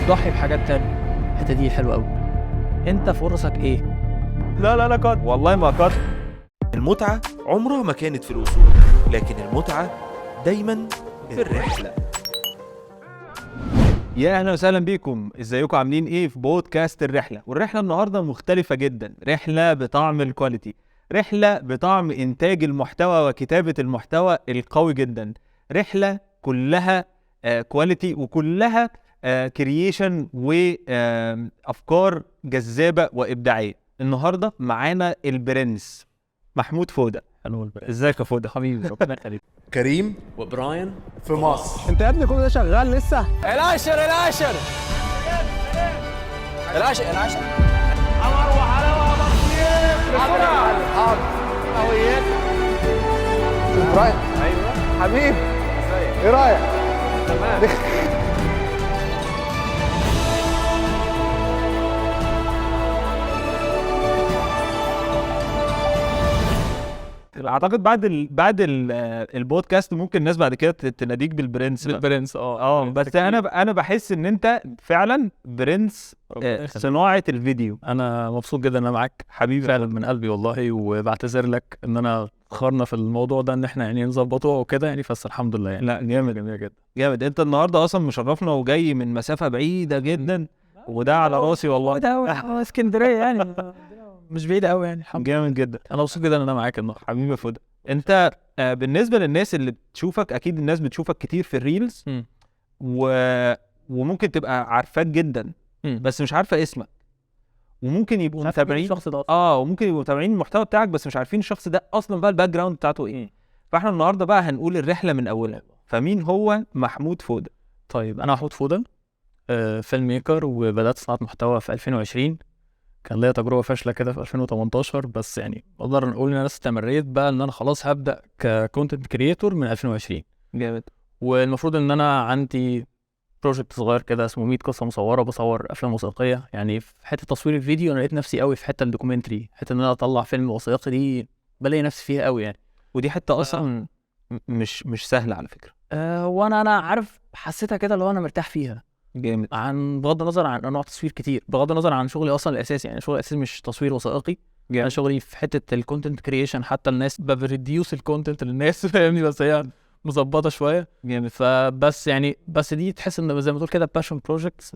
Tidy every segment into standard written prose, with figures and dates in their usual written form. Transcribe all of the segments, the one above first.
وتضحي بحاجات تانية. الحته دي حلوه قوي. انت فرصك ايه؟ لا قد والله ما قد. المتعة عمرها ما كانت في الوصول، لكن المتعة دايما في الرحلة. يا اهلا وسهلا بيكم، ازيكم عاملين ايه في بودكاست الرحلة؟ والرحلة النهاردة مختلفة جدا، رحلة بطعم الكواليتي، رحلة بطعم انتاج المحتوى وكتابة المحتوى القوي جدا، رحلة كلها كواليتي وكلها كرييشن وافكار جذابة وابداعية. النهاردة معانا البرنس محمود فودة. ازيك يا فودة حبيبي ربنا يخليك. كريم وبراين في مصر. انت يا ابني كل ده شغال لسه؟ العشر براين حبيبي ايه رايك؟ تمام. اعتقد بعد البودكاست ممكن الناس بعد كده تناديك بالبرنس. بس انا بحس ان انت فعلا برنس صناعه الفيديو. انا مبسوط جدا ان انا معاك حبيبي فعلا من قلبي والله، وبعتذر لك ان انا خرنا في الموضوع ده ان احنا يعني نظبطه وكده يعني، بس الحمد لله يعني. لا جامد جدا. انت النهارده اصلا مشرفنا وجاي من مسافه بعيده جدا، وده على راسي والله. ده اسكندريه يعني مش بعيده قوي يعني. جامد جدا. انا مبسوط جدا ان انا معاك النهارده حبيبي يا فودة. انت بالنسبه للناس اللي بتشوفك، اكيد الناس بتشوفك كتير في الريلز وممكن تبقى عارفاك جدا بس مش عارفه اسمك، وممكن يبقوا متابعين الشخص ده وممكن يبقوا متابعين المحتوى بتاعك بس مش عارفين الشخص ده اصلا بقى الباك جراوند بتاعته ايه. فاحنا النهارده بقى هنقول الرحله من اولها. فمين هو محمود فودة؟ طيب انا محمود فودة، فيلم ميكر، وبدات صناعه محتوى في 2020. كان ليا تجربه فاشله كده في 2018، بس يعني اقدر نقول ان انا استمريت بقى ان انا خلاص هبدا ككونتنت كريتور من 2020. جامد. والمفروض ان انا عندي بروجكت صغير كده اسمه 100 قصه مصوره، بصور افلام وثائقيه. يعني في حته تصوير الفيديو انا لقيت نفسي قوي في حته الدوكيومنتري، حته ان انا اطلع فيلم وثائقي دي بلاقي نفسي فيها قوي يعني. ودي حته اصلا مش سهله على فكره. وانا عارف حسيتها كده اللي هو انا مرتاح فيها. جامد. عن بغض النظر عن انواع تصوير كتير، بغض النظر عن شغلي اصلا الاساسي، يعني شغلي الاساسي مش تصوير وثائقي. انا شغلي في حته الكونتنت كرييشن، حتى الناس بريديوس الكونتنت للناس فاهمني، بس هي مظبطه شويه. جامد. فبس يعني بس دي تحس ان زي ما تقول كده باشن بروجكت،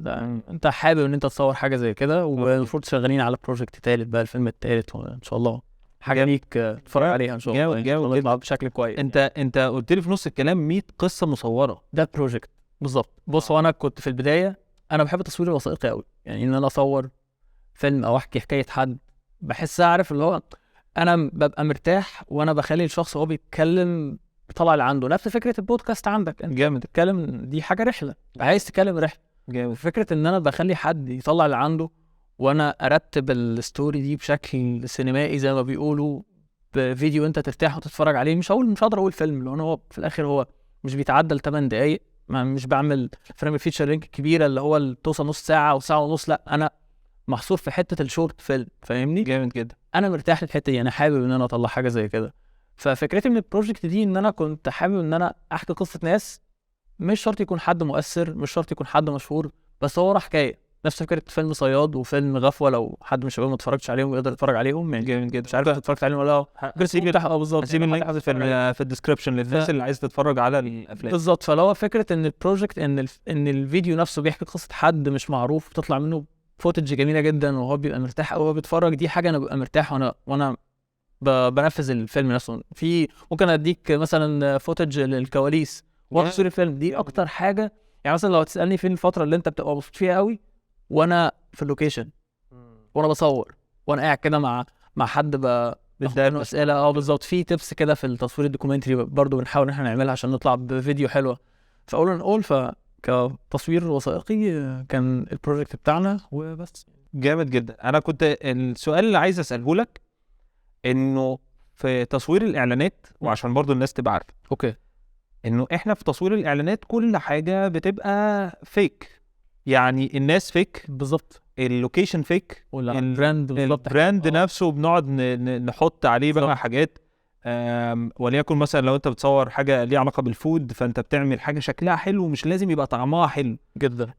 انت حابب ان انت تصور حاجه زي كده، والمفروض شغالين على بروجكت ثالث بقى، الفيلم الثالث، وان شاء الله حاجه ليك تتفرج عليها ان شاء الله. جامد يطلع بشكل كويس. انت قلت لي في نص الكلام 100 قصه مصوره. ده بروجكت بالظبط. بص هو انا كنت في البدايه انا بحب التصوير الوثائقي قوي، يعني ان انا اصور فيلم او احكي حكايه حد، بحس عارف اللي هو انا ببقى مرتاح وانا بخلي الشخص هو بيتكلم بيطلع اللي عنده. نفس فكره البودكاست عندك، انت جامد. تتكلم دي حاجه رحله، عايز تتكلم رحله. جامد. فكره ان انا بخلي حد يطلع اللي عنده وانا ارتب الستوري دي بشكل سينمائي زي ما بيقولوا، بفيديو انت ترتاح وتتفرج عليه. مش هقدر اقول فيلم لان هو في الاخر هو مش بيتعدى 8 دقايق، مش بعمل فريم فيتشر لينك كبيره اللي هو اللي توصل نص ساعه او ساعه ونص، لا انا محصور في حته الشورت فيلم فاهمني. جامد جدا. انا مرتاح للحته دي، انا حابب ان انا اطلع حاجه زي كده. ففكرتي من البروجكت دي ان انا كنت حابب ان انا احكي قصه ناس، مش شرط يكون حد مؤثر، مش شرط يكون حد مشهور، بس هو وراه حكايه. نفس فكره فيلم صياد وفيلم غفوه، لو حد من الشباب ما اتفرجش عليهم يقدر يتفرج عليهم يعني. جامد جدا. مش عارف اتفرجت عليهم ولا لا. بالظبط. هسيب اللينك في الديسكربشن للناس اللي عايز تتفرج على الافلام. بالظبط. فلو فكره ان البروجكت ان الفيديو نفسه بيحكي قصه حد مش معروف، بتطلع منه فوتج جميله جدا وهو بيبقى مرتاح وهو بيتفرج، دي حاجه انا ببقى مرتاح وانا بنفذ الفيلم نفسه. في ممكن اديك مثلا فوتج للكواليس وتصوير الفيلم، دي اكتر حاجه. يعني مثلا لو تسالني فين الفتره اللي انت بتبقى مبسوط فيها قوي، وانا في اللوكيشن وانا بصور وانا قاعد كده مع حد باخد اسئله. بالظبط. في تيبس كده في التصوير الدوكيومنتري برضو بنحاول ان احنا نعملها عشان نطلع بفيديو حلوه. فاقول كتصوير وثائقي كان البروجكت بتاعنا وبس. جامد جدا. انا كنت السؤال اللي عايز اساله لك انه في تصوير الاعلانات، وعشان برضو الناس تبقى عارفه اوكي انه احنا في تصوير الاعلانات كل حاجه بتبقى فيك، يعني الناس فيك بالظبط، اللوكيشن فيك، البراند البراند نفسه بنقعد نحط عليه بقى حاجات وليكن مثلا لو انت بتصور حاجه ليها علاقه بالفود، فانت بتعمل حاجه شكلها حلو مش لازم يبقى طعمها حلو جدا.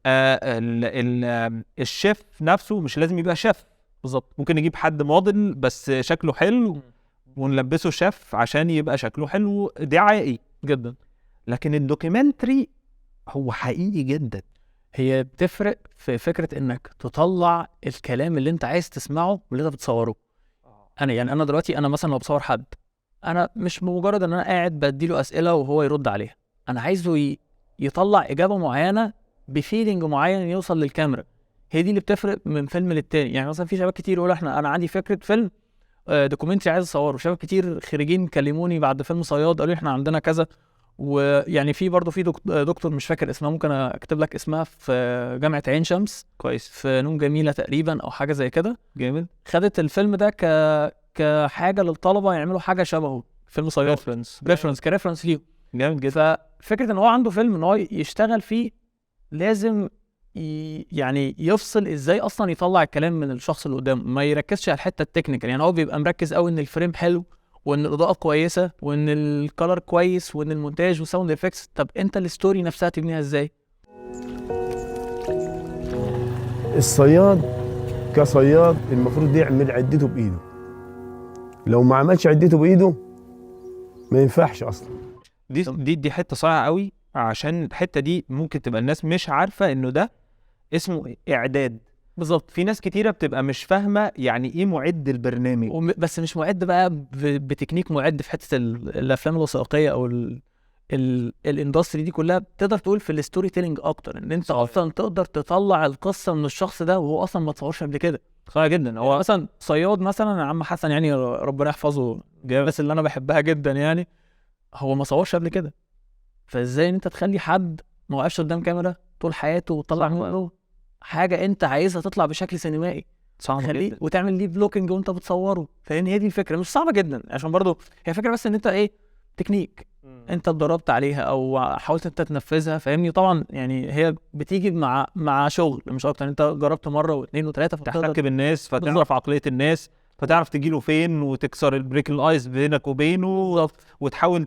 الشيف نفسه مش لازم يبقى شيف بالظبط. ممكن نجيب حد موديل بس شكله حلو ونلبسه شيف عشان يبقى شكله حلو دعائي جدا. لكن الدوكيومنتري هو حقيقي جدا. هي بتفرق في فكره انك تطلع الكلام اللي انت عايز تسمعه واللي انت بتصوره. انا دلوقتي انا مثلا لو بصور حد، انا مش مجرد ان انا قاعد بديله اسئله وهو يرد عليها، انا عايزه يطلع اجابه معينه بفيلينج معين يوصل للكاميرا. هي دي اللي بتفرق من فيلم للتاني. يعني مثلا في شباب كتير يقول انا عندي فكره فيلم دوكيومنتري عايز اصوره. شباب كتير خريجين كلموني بعد فيلم صياد قالوا لي احنا عندنا كذا. ويعني في برضه في دكتور مش فاكر اسمها، ممكن اكتب لك اسمها، في جامعه عين شمس كويس. في نون جميله تقريبا او حاجه زي كده، جامد. خدت الفيلم ده كحاجه للطلبه يعملوا حاجه شبهه فيلم صياد، ريفرنس كريفرنس ليه. جامد جدا. ففكره ان هو عنده فيلم ان هو يشتغل فيه، لازم يعني يفصل ازاي اصلا يطلع الكلام من الشخص اللي قدامه، ما يركزش على الحته التكنيكال. يعني هو بيبقى مركز قوي ان الفريم حلو وان الاضاءه كويسه وان الكلر كويس وان المونتاج وساوند افكتس. طب انت الستوري نفسها تبنيها ازاي؟ الصياد كصياد المفروض يعمل عدته بايده، لو ما عملش عدته بايده ما ينفعش اصلا. دي حته صعبه قوي، عشان الحته دي ممكن تبقى الناس مش عارفه انه ده اسمه اعداد. بالظبط. في ناس كتيره بتبقى مش فاهمه يعني ايه معد البرنامج، بس مش معد بقى بتكنيك معد في حته الافلام الوثائقيه او الاندستري دي كلها. بتقدر تقول في الستوري تيلينج اكتر، ان انت اصلا تقدر تطلع القصه من الشخص ده وهو اصلا ما تصورش قبل كده. صعب جدا. هو مثلا صياد مثلا عم حسن، يعني ربنا يحفظه، بس اللي انا بحبها جدا، يعني هو ما صورش قبل كده. فازاي ان انت تخلي حد ما وقفش قدام كاميرا طول حياته وتطلع منه حاجه انت عايزها تطلع بشكل سينمائي، صعب جدا، وتعمل ليه بلوكينج وانت بتصوره. فان هي دي الفكره، مش صعبه جدا، عشان برضو هي فكره بس ان انت ايه، تكنيك انت اتدربت عليها او حاولت انت تنفذها، فاهمني. طبعا يعني هي بتيجي مع شغل مش اكتر. انت جربت مره واثنين وثلاثه تحتك بالناس، فتعرف عقليه الناس، فتعرف تجيله فين وتكسر البريك الايس بينك وبينه، وتحاول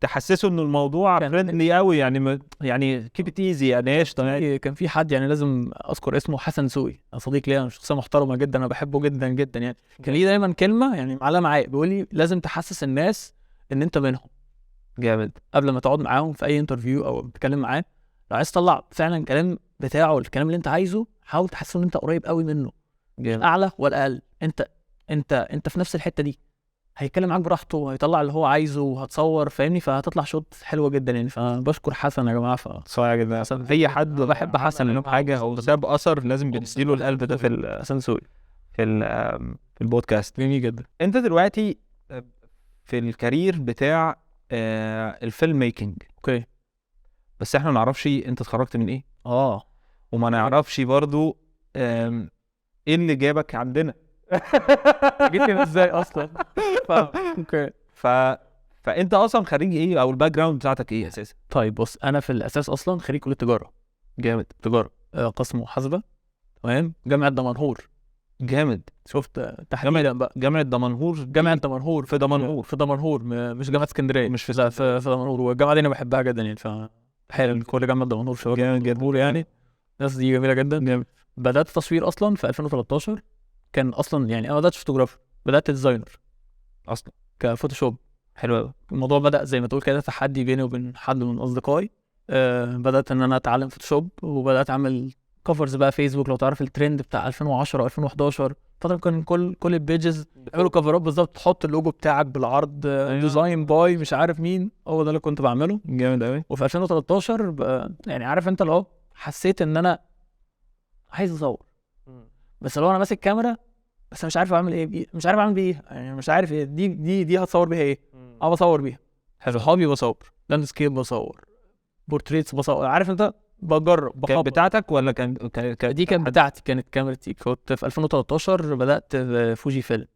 تحسسه ان الموضوع فريندلي قوي، يعني كيب ات ايزي، يعني ايش. كان في حد يعني لازم اذكر اسمه، حسن سوقي، صديق ليا، شخصيه محترمه جدا، انا بحبه جدا جدا. يعني كان ليه دايما كلمه يعني معلقه معايا، بيقول لي لازم تحسس الناس ان انت منهم. جامد. قبل ما تقعد معاهم في اي انترفيو او تتكلم معاه، لو عايز تطلع فعلا الكلام بتاعه، الكلام اللي انت عايزه، حاول تحسسه ان انت قريب قوي منه. جامد. اعلى ولا اقل، انت في نفس الحته دي، هيتكلم معاك براحته وهيطلع اللي هو عايزه وهتصور، فاهمني. فهتطلع شوت حلوه جدا يعني. فبشكر حسن يا جماعه. صحيح جدا. اي حد بحب حسن لانه حاجه او ساب اثر لازم بنديله القلب ده في حسن سوقي في البودكاست. جميل جدا. انت دلوقتي في الكارير بتاع الفيلم ميكنج، اوكي، بس احنا ما نعرفش انت اتخرجت من ايه، وما نعرفش برضو ايه اللي جابك عندنا. جيت هنا ازاي اصلا؟ اوكي. فانت اصلا خريج ايه، او الباك جراوند بتاعتك ايه اساسا؟ طيب بص، انا في الاساس اصلا خريج كليه تجاره. جامد. تجاره، قسم محاسبه، تمام، جامعه دمنهور. جامد. شفت تحديدا بقى جامعه دمنهور. جامعه دمنهور في دمنهور. في دمنهور، مش جامعه اسكندريه، مش في لا، في دمنهور. والجامعه دي انا بحبها جدا يعني. فحالا كل جامعه دمنهور شباب جامد جدا يعني، الناس دي جميله جدا. جامد. بدات تصوير اصلا في 2013. كان اصلا يعني انا بدات فوتوغرافر، بدات ديزاينر اصلا كفوتوشوب. حلو قوي. الموضوع بدا زي ما تقول كده تحدي بيني وبين حد من اصدقائي. بدات ان انا اتعلم فوتوشوب، وبدات اعمل كفرز بقى فيسبوك. لو تعرف الترند بتاع 2010 2011 فتره، كان كل البيجز بيعملوا كفرات بالظبط، تحط اللوجو بتاعك بالعرض، ديزاين باي مش عارف مين. هو ده اللي كنت بعمله. جامد قوي. وفي 2013 يعني عارف انت لو حسيت ان انا عايز اصور، بس لو انا ماسك كاميرا بس مش عارف اعمل ايه مش عارف اعمل بيه، يعني مش عارف ايه دي هتصور بيها ايه. بصور بيها صحابي، بصور لاندسكيب، بصور بورتريتس، بصور، عارف انت، بجرب كانت بتاعتك ولا دي كانت بتاعتي، كانت كاميرتي. كنت في 2013 بدات فوجي فيلم.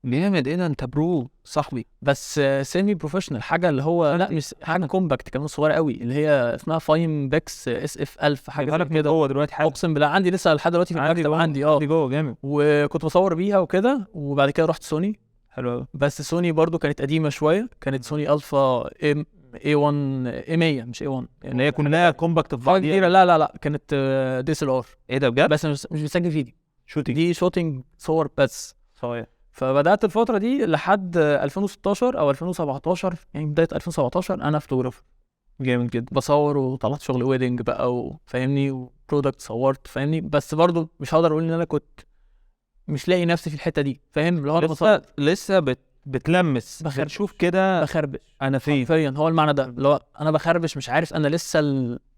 جامد. ايه ده، انت برو صاحبي. بس سيمي بروفيشنال، حاجه اللي هو لا مش حاجه كومباكت، كمان صغيره قوي، اللي هي اسمها فايم بيكس اس اف 1000 حاجه كده. هو دلوقتي حاجه اقسم بالله عندي لسه لحد دلوقتي في المكتب عندي. جوه. جامد. وكنت بصور بيها وكده. وبعد كده رحت سوني. حلو قوي. بس سوني برضو كانت قديمه شويه، كانت سوني الفا A1 A100 مش A1 ان هي كلها كومباكت في حاجه بعض كبيره. لا كانت دي اس ال ار، ايه ده بجد؟ بس مش بتسجل فيديو، شوتنج دي شوتنج صور بس. صحيح. فبدات الفتره دي لحد 2016 او 2017، يعني بدايه 2017 انا فوتوغرافر جامد جدا. بصور، وطلعت شغل ويدنج بقى وفاهمني، وبرودكت صورت فاهمني. بس برضو مش هقدر اقول ان انا كنت مش لاقي نفسي في الحته دي، فاهم؟ اللي هو انا بصور لسه بتلمس بخربش. بتشوف كده بخربش انا فين. حرفيا، هو المعنى ده اللي هو انا بخربش، مش عارف انا لسه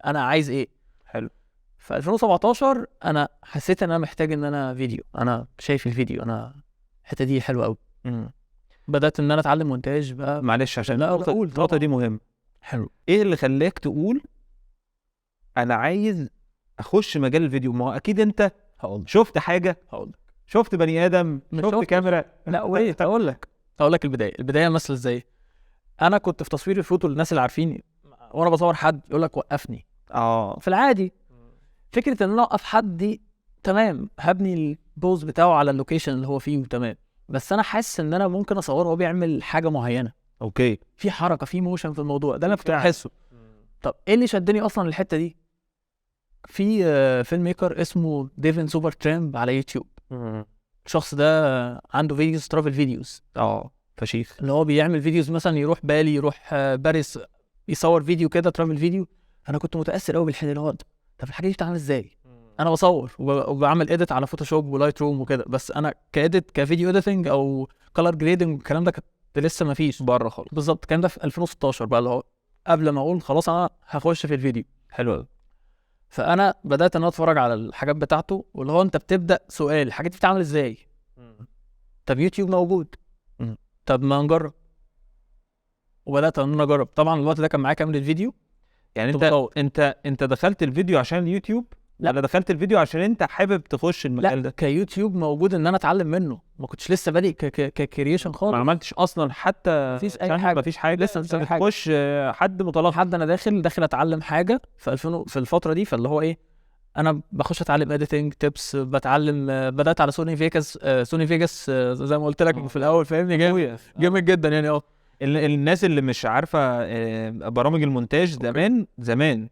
انا عايز ايه. حلو. في 2017 انا حسيت ان انا محتاج ان انا فيديو، انا شايف الفيديو، انا الحته دي حلوه قوي. بدات ان انا اتعلم مونتاج بقى. معلش عشان لا، أقول النقطه دي مهمه. حلو. ايه اللي خلاك تقول انا عايز اخش مجال الفيديو؟ ما هو اكيد انت شفت حاجه، شفت بني ادم، مش شفت شفت. كاميرا. لا ويت اقول لك البدايه مثلا ازاي. انا كنت في تصوير الفوتو، للناس اللي عارفيني وانا بصور حد يقول لك وقفني في العادي. فكره ان انا اوقف حد دي تمام، هبني البوز بتاعه على اللوكيشن اللي هو فيه تمام، بس انا حاسس ان انا ممكن اصوره وهو بيعمل حاجه معينه، اوكي، في حركه، في موشن في الموضوع ده، انا كنت بحسه. طب ايه اللي شدني اصلا للحته دي؟ في فيلم ميكر اسمه ديفن سوبر ترامب على يوتيوب. الشخص ده عنده فيديوز، ترافل فيديوز، فشيخ، اللي هو بيعمل فيديوز مثلا يروح بالي، يروح باريس، يصور فيديو كده ترافل فيديو. انا كنت متاثر قوي بالحته اللي هو طب الحاجه دي بتتعمل ازاي؟ انا بصور وبعمل اديت على فوتوشوب ولايت روم وكده، بس انا كاديت كفيديو اديتنج او كلر جريدنج والكلام ده كنت لسه ما فيش بره خالص. بالظبط. الكلام ده في 2016 بقى، اللي هو قبل ما اقول خلاص انا هخش في الفيديو. حلو قوي. فانا بدات ان اتفرج على الحاجات بتاعته، واللي هو انت بتبدا سؤال الحاجات دي بتتعمل ازاي؟ طب يوتيوب موجود، طب ما نجرب. وبدات ان انا اجرب. طبعا الوقت ده كان معايا كاميرا الفيديو. يعني بصور. انت دخلت الفيديو عشان اليوتيوب؟ لا. ولا دخلت الفيديو عشان انت حابب تخش المجال ده؟ كيوتيوب موجود ان انا اتعلم منه، ما كنتش لسه بادئ ككرييشن خالص. ما عملتش اصلا حتى مفيش اي حاجه، مفيش حاجه لسه مفيش اي حاجه. تخش حد متلقي، حد انا داخل اتعلم حاجه في 2000 في الفتره دي. فاللي هو ايه، انا بخش اتعلم اديتنج تيبس، بتعلم. بدات على سوني فيجاس زي ما قلت لك في الاول، فاهمني؟ جامد جدا يعني. الناس اللي مش عارفه برامج المونتاج زمان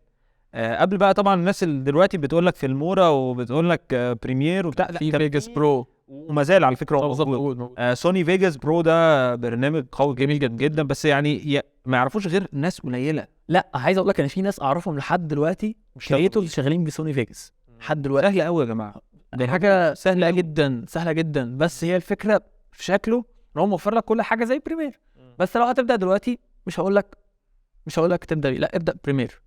قبل بقى طبعا الناس اللي دلوقتي بتقول لك فيلمورا وبتقول لك بريمير وبتاع، في فيجاس برو، وما زال على فكره موجود. سوني فيجاس برو ده برنامج قوي جميل جدا، بس يعني ما يعرفوش غير ناس قليله. لا عايز اقول لك ان في ناس اعرفهم لحد دلوقتي كريتورز شغالين بسوني فيجاس لحد دلوقتي. سهله قوي يا جماعه، دي حاجه سهله جدا. بس هي الفكره في شكله ان هو موفر لك كل حاجه زي بريمير. بس لو هتبدا دلوقتي مش هقول لك تبدا بيه، لا ابدا بريمير،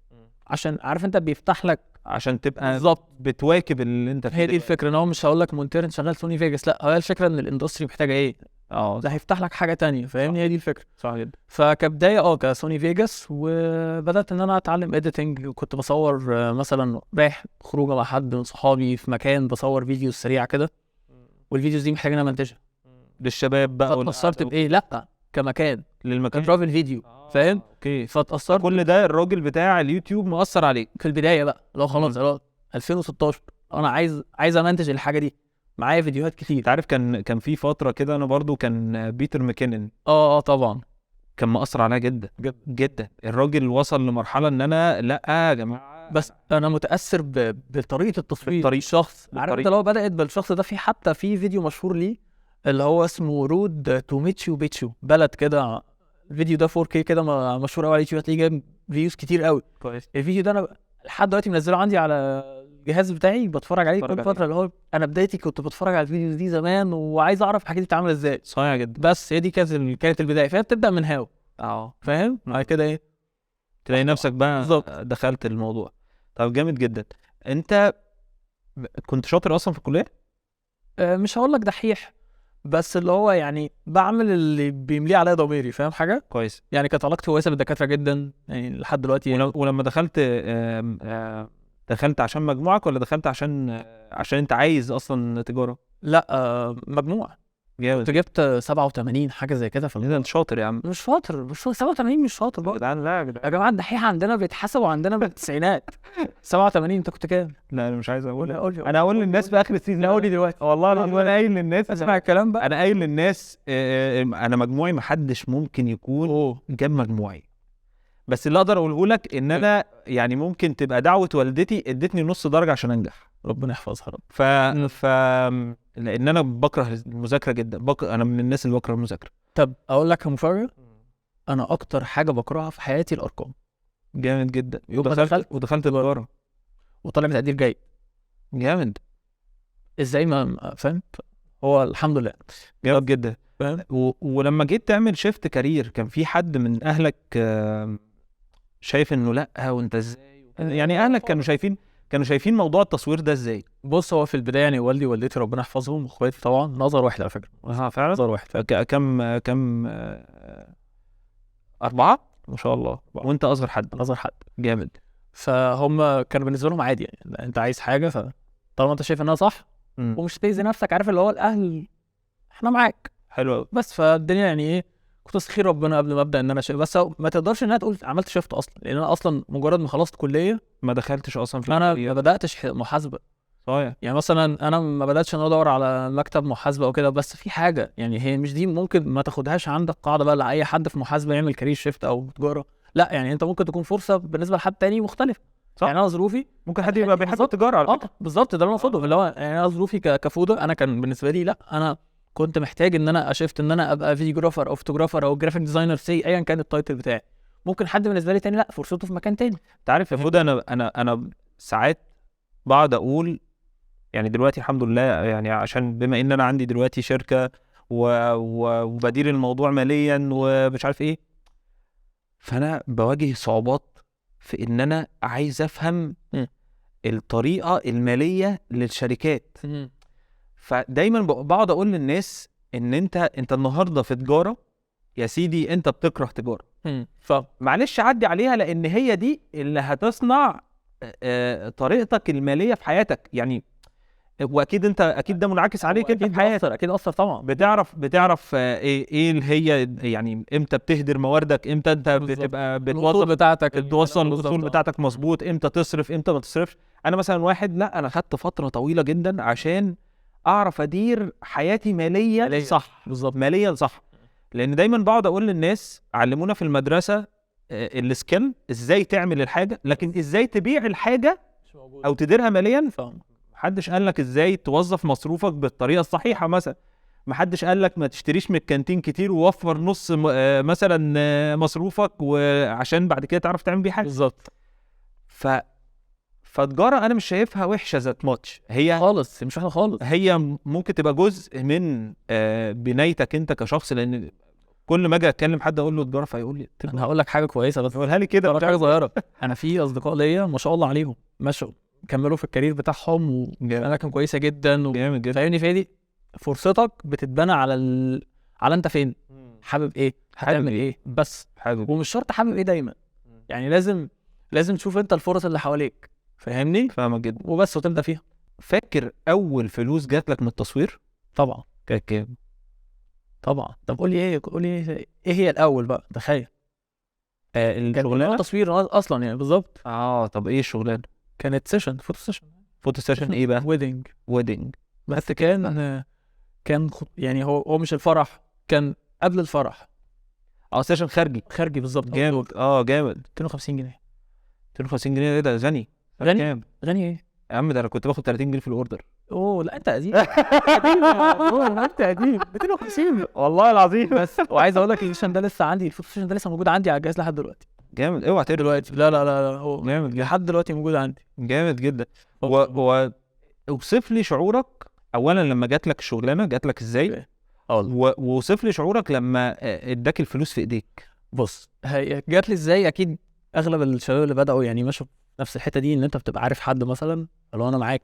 عشان عارف انت بيفتح لك عشان تبقى بالظبط بتواكب اللي انت فيه. هي دي الفكره، ان هو مش هقول لك مونتير شغال سوني فيجاس، لا هي الفكره ان الاندستري محتاجه ايه، ده هيفتح لك حاجه تانية، فاهمني؟ هي دي الفكره. صح جدا. فكبدايه كسوني فيجاس، وبدات ان انا اتعلم اديتنج. وكنت بصور مثلا رايح خروجه مع حد من صحابي في مكان، بصور فيديوز سريعه كده، والفيديوز دي محتاج ان انا منتجها للشباب بقى. فاتأثرت بايه؟ لا كمكان للمكان، ترافل فيديو، فاهم؟ اوكي. فاتأثرت كل ده الراجل بتاع اليوتيوب مؤثر عليك في البدايه بقى، لو خلاص 2016 انا عايز امنتج الحاجه دي، معايا فيديوهات كتير. انت عارف كان في فتره كده انا برضو كان بيتر ماكينن طبعا كان مؤثر عليا جدا. الراجل وصل لمرحله ان انا لا يا جماعه، بس انا متاثر بطريقه التصوير، الشخص. عارف انت لو بدات بالشخص ده، حتى في فيديو مشهور ليه اللي هو اسمه رود تو ميتشو بيتشو، بلد كده. الفيديو ده 4K كده مشهور قوي على اليوتيوب، هتلاقيه جايب فيوز كتير قوي. كويس. الفيديو ده انا لحد دلوقتي منزله عندي على الجهاز بتاعي، بتفرج عليه كل فتره. اللي هو انا بدايتي كنت بتفرج على الفيديوز دي زمان، وعايز اعرف الحاجات دي بتتعمل ازاي. صحيح جدا. بس هي دي كانت البدايه، فهي بتبدا من هاو فاهم؟ بعد كده ايه تلاقي نفسك بقى بالظبط دخلت الموضوع. طب جامد جدا. انت كنت شاطر اصلا في الكليه؟ مش هقول لك دحيح، بس اللي هو يعني بعمل اللي بيمليه عليا ضميري، فاهم حاجه؟ كويس. يعني كانت علاقتي كويسه بالدكاتره جدا يعني لحد دلوقتي يعني. ولما دخلت عشان مجموعك، ولا دخلت عشان انت عايز اصلا تجاره؟ لا مجموع جامد. كنت جبت 87 حاجه زي كده. ايه ده انت شاطر يا عم. مش شاطر 87 مش شاطر يا برضه جدعان لا يا جدعان. يا جماعه. الدحيح عندنا بيتحسبوا عندنا بالتسعينات. 87 انت كنت كام؟ لا انا مش عايز اقول. لا قول لي. انا اقول للناس في اخر السيزون. لا قول لي دلوقتي. والله العظيم انا قايل للناس. اسمع الكلام بقى. انا قايل للناس انا مجموعي محدش ممكن يكون جاب مجموعي، بس اللي اقدر اقوله لك ان انا يعني ممكن تبقى دعوه والدتي ادتني نص درجه عشان انجح. ربنا يحفظها رب. ف لان انا بكره المذاكره جدا، انا من الناس اللي بكره المذاكره. طب اقول لك مفاجاه، انا اكتر حاجه بكرهها في حياتي الارقام. جامد جدا. يوم ما ودخلت تجاره وطالع بتقدير جيد. جامد. ازاي ما فاهم؟ هو الحمد لله جامد جدا. فاهم. ولما جيت تعمل شيفت كارير كان في حد من اهلك شايف انه لا وانت ازاي؟ يعني اهلك كانوا شايفين موضوع التصوير ده ازاي؟ بص هو في البدايه يعني والدي ووالدتي ربنا يحفظهم واخواتي طبعا نظر واحد على فكره. فعلا نظر واحد. كم 4 ما شاء الله. وانت اصغر حد؟ نظر حد. جامد. فهم كانوا بالنسبه لهم عادي يعني. لا انت عايز حاجه فطالما انت شايف انها صح ومش تاذي نفسك، عارف اللي هو الاهل احنا معاك. حلو قوي. بس فالدنيا يعني ايه، كنت استخير ربنا قبل ما ابدا ان انا بس ما تقدرش انها تقول عملت شيفت اصلا، لان انا اصلا مجرد ما خلصت كليه ما دخلتش اصلا في انا ما بداتش محاسبه. صحيح. يعني مثلا انا ما بداتش ان ادور على مكتب محاسبه او كده. بس في حاجه يعني هي مش دي ممكن ما تاخدهاش عندك قاعده بقى لاي حد في محاسبه يعمل كارير شيفت او تجاره. لا يعني انت ممكن تكون فرصه بالنسبه لحد تاني مختلف. صح. يعني انا ظروفي ممكن حد يبقى بيحب التجاره على فكره. بالظبط ده اللي انا اقصده. اللي هو يعني انا ظروفي كفوده انا كان بالنسبه لي لا انا كنت محتاج ان انا اشفت ان انا ابقى فيديوجرافر او فوتوجرافر او جرافيك ديزاينر سي ايا كان التايتل بتاعي. ممكن حد بالنسبه لي تاني لا فرصته في مكان تاني. انت عارف يا فوده انا ساعات بقعد اقول يعني دلوقتي الحمد لله يعني عشان بما ان انا عندي دلوقتي شركه وبدير الموضوع ماليا ومش عارف ايه، فانا بواجه صعوبات في ان انا عايز افهم الطريقه الماليه للشركات. فدايما بقعد اقول للناس ان انت النهارده في تجاره يا سيدي، انت بتكره تجاره فمعلش عدي عليها، لان هي دي اللي هتصنع طريقتك الماليه في حياتك يعني. واكيد انت اكيد ده منعكس عليك انت في حياتك. اكيد اثر طبعا. بتعرف ايه اللي هي يعني امتى بتهدر مواردك، امتى انت بتبقى الوصول بتاعتك توصل الاصول بتاعتك مظبوط، امتى تصرف امتى ما تصرفش. انا مثلا واحد لا انا خدت فتره طويله جدا عشان اعرف ادير حياتي ماليا صح. بالظبط ماليا صح. لان دايما بقعد اقول للناس علمونا في المدرسه السكيل ازاي تعمل الحاجه، لكن ازاي تبيع الحاجه او تديرها ماليا محدش قال لك ازاي توظف مصروفك بالطريقه الصحيحه. مثلا محدش قال لك ما تشتريش من الكانتين كتير ووفر نص مثلا مصروفك وعشان بعد كده تعرف تعمل بيه حاجه. بالظبط. فتجاره انا مش شايفها وحشه ذات ماتش، هي خالص مش وحشه خالص. هي ممكن تبقى جزء من بنايتك انت كشخص. لان كل ما اجي اتكلم حد اقول له تجاره فيقول لي انا هقول لك حاجه كويسه بس قولها لي كده حاجه صغيره. انا في اصدقاء ليا ما شاء الله عليهم مشوا كملوا في الكارير بتاعهم واماكن كويسه جدا جامد جدا. فاهمني. فهي دي فرصتك بتتبنى على انت فين، حابب ايه، هتعمل ايه بس. ومش شرط حابب ايه دايما يعني لازم تشوف انت الفرص اللي حواليك. فاهمني. فاهمك جدا. وبس وتبدا فيها. فاكر اول فلوس جات لك من التصوير؟ طبعا. كانت كام؟ طبعا. طب قول لي ايه هي الاول بقى تخيل. الشغلانه تصوير اصلا يعني بالظبط. طب ايه الشغلانه؟ كانت سيشن فوتو سيشن ايه بقى؟ ويدنج بس كان يعني هو مش الفرح، كان قبل الفرح. سيشن خارجي بالظبط. جامد. جامد. 250 جنيه 250 جنيه ايه ده؟ غني كام؟ غني ايه يا عم؟ ده انا كنت باخد 30 جنيه في الاوردر. لا انت قديم. انت قديم 250 والله العظيم. بس وعايز اقول لك السيشن ده لسه عندي، الفوتو سيشن ده لسه موجود عندي على الجهاز لحد دلوقتي. جامد. اوعى تقول دلوقتي. لا هو جامد لحد دلوقتي موجود عندي. جامد جدا. اوصف لي شعورك اولا لما جات لك الشغلانه، جات لك ازاي؟ ووصف لي شعورك لما اداك الفلوس في ايديك. بص هي جات لي ازاي. اكيد اغلب الشباب اللي بداوا يعني ماشوا نفس الحته دي، ان انت بتبقى عارف حد مثلا لو انا معايا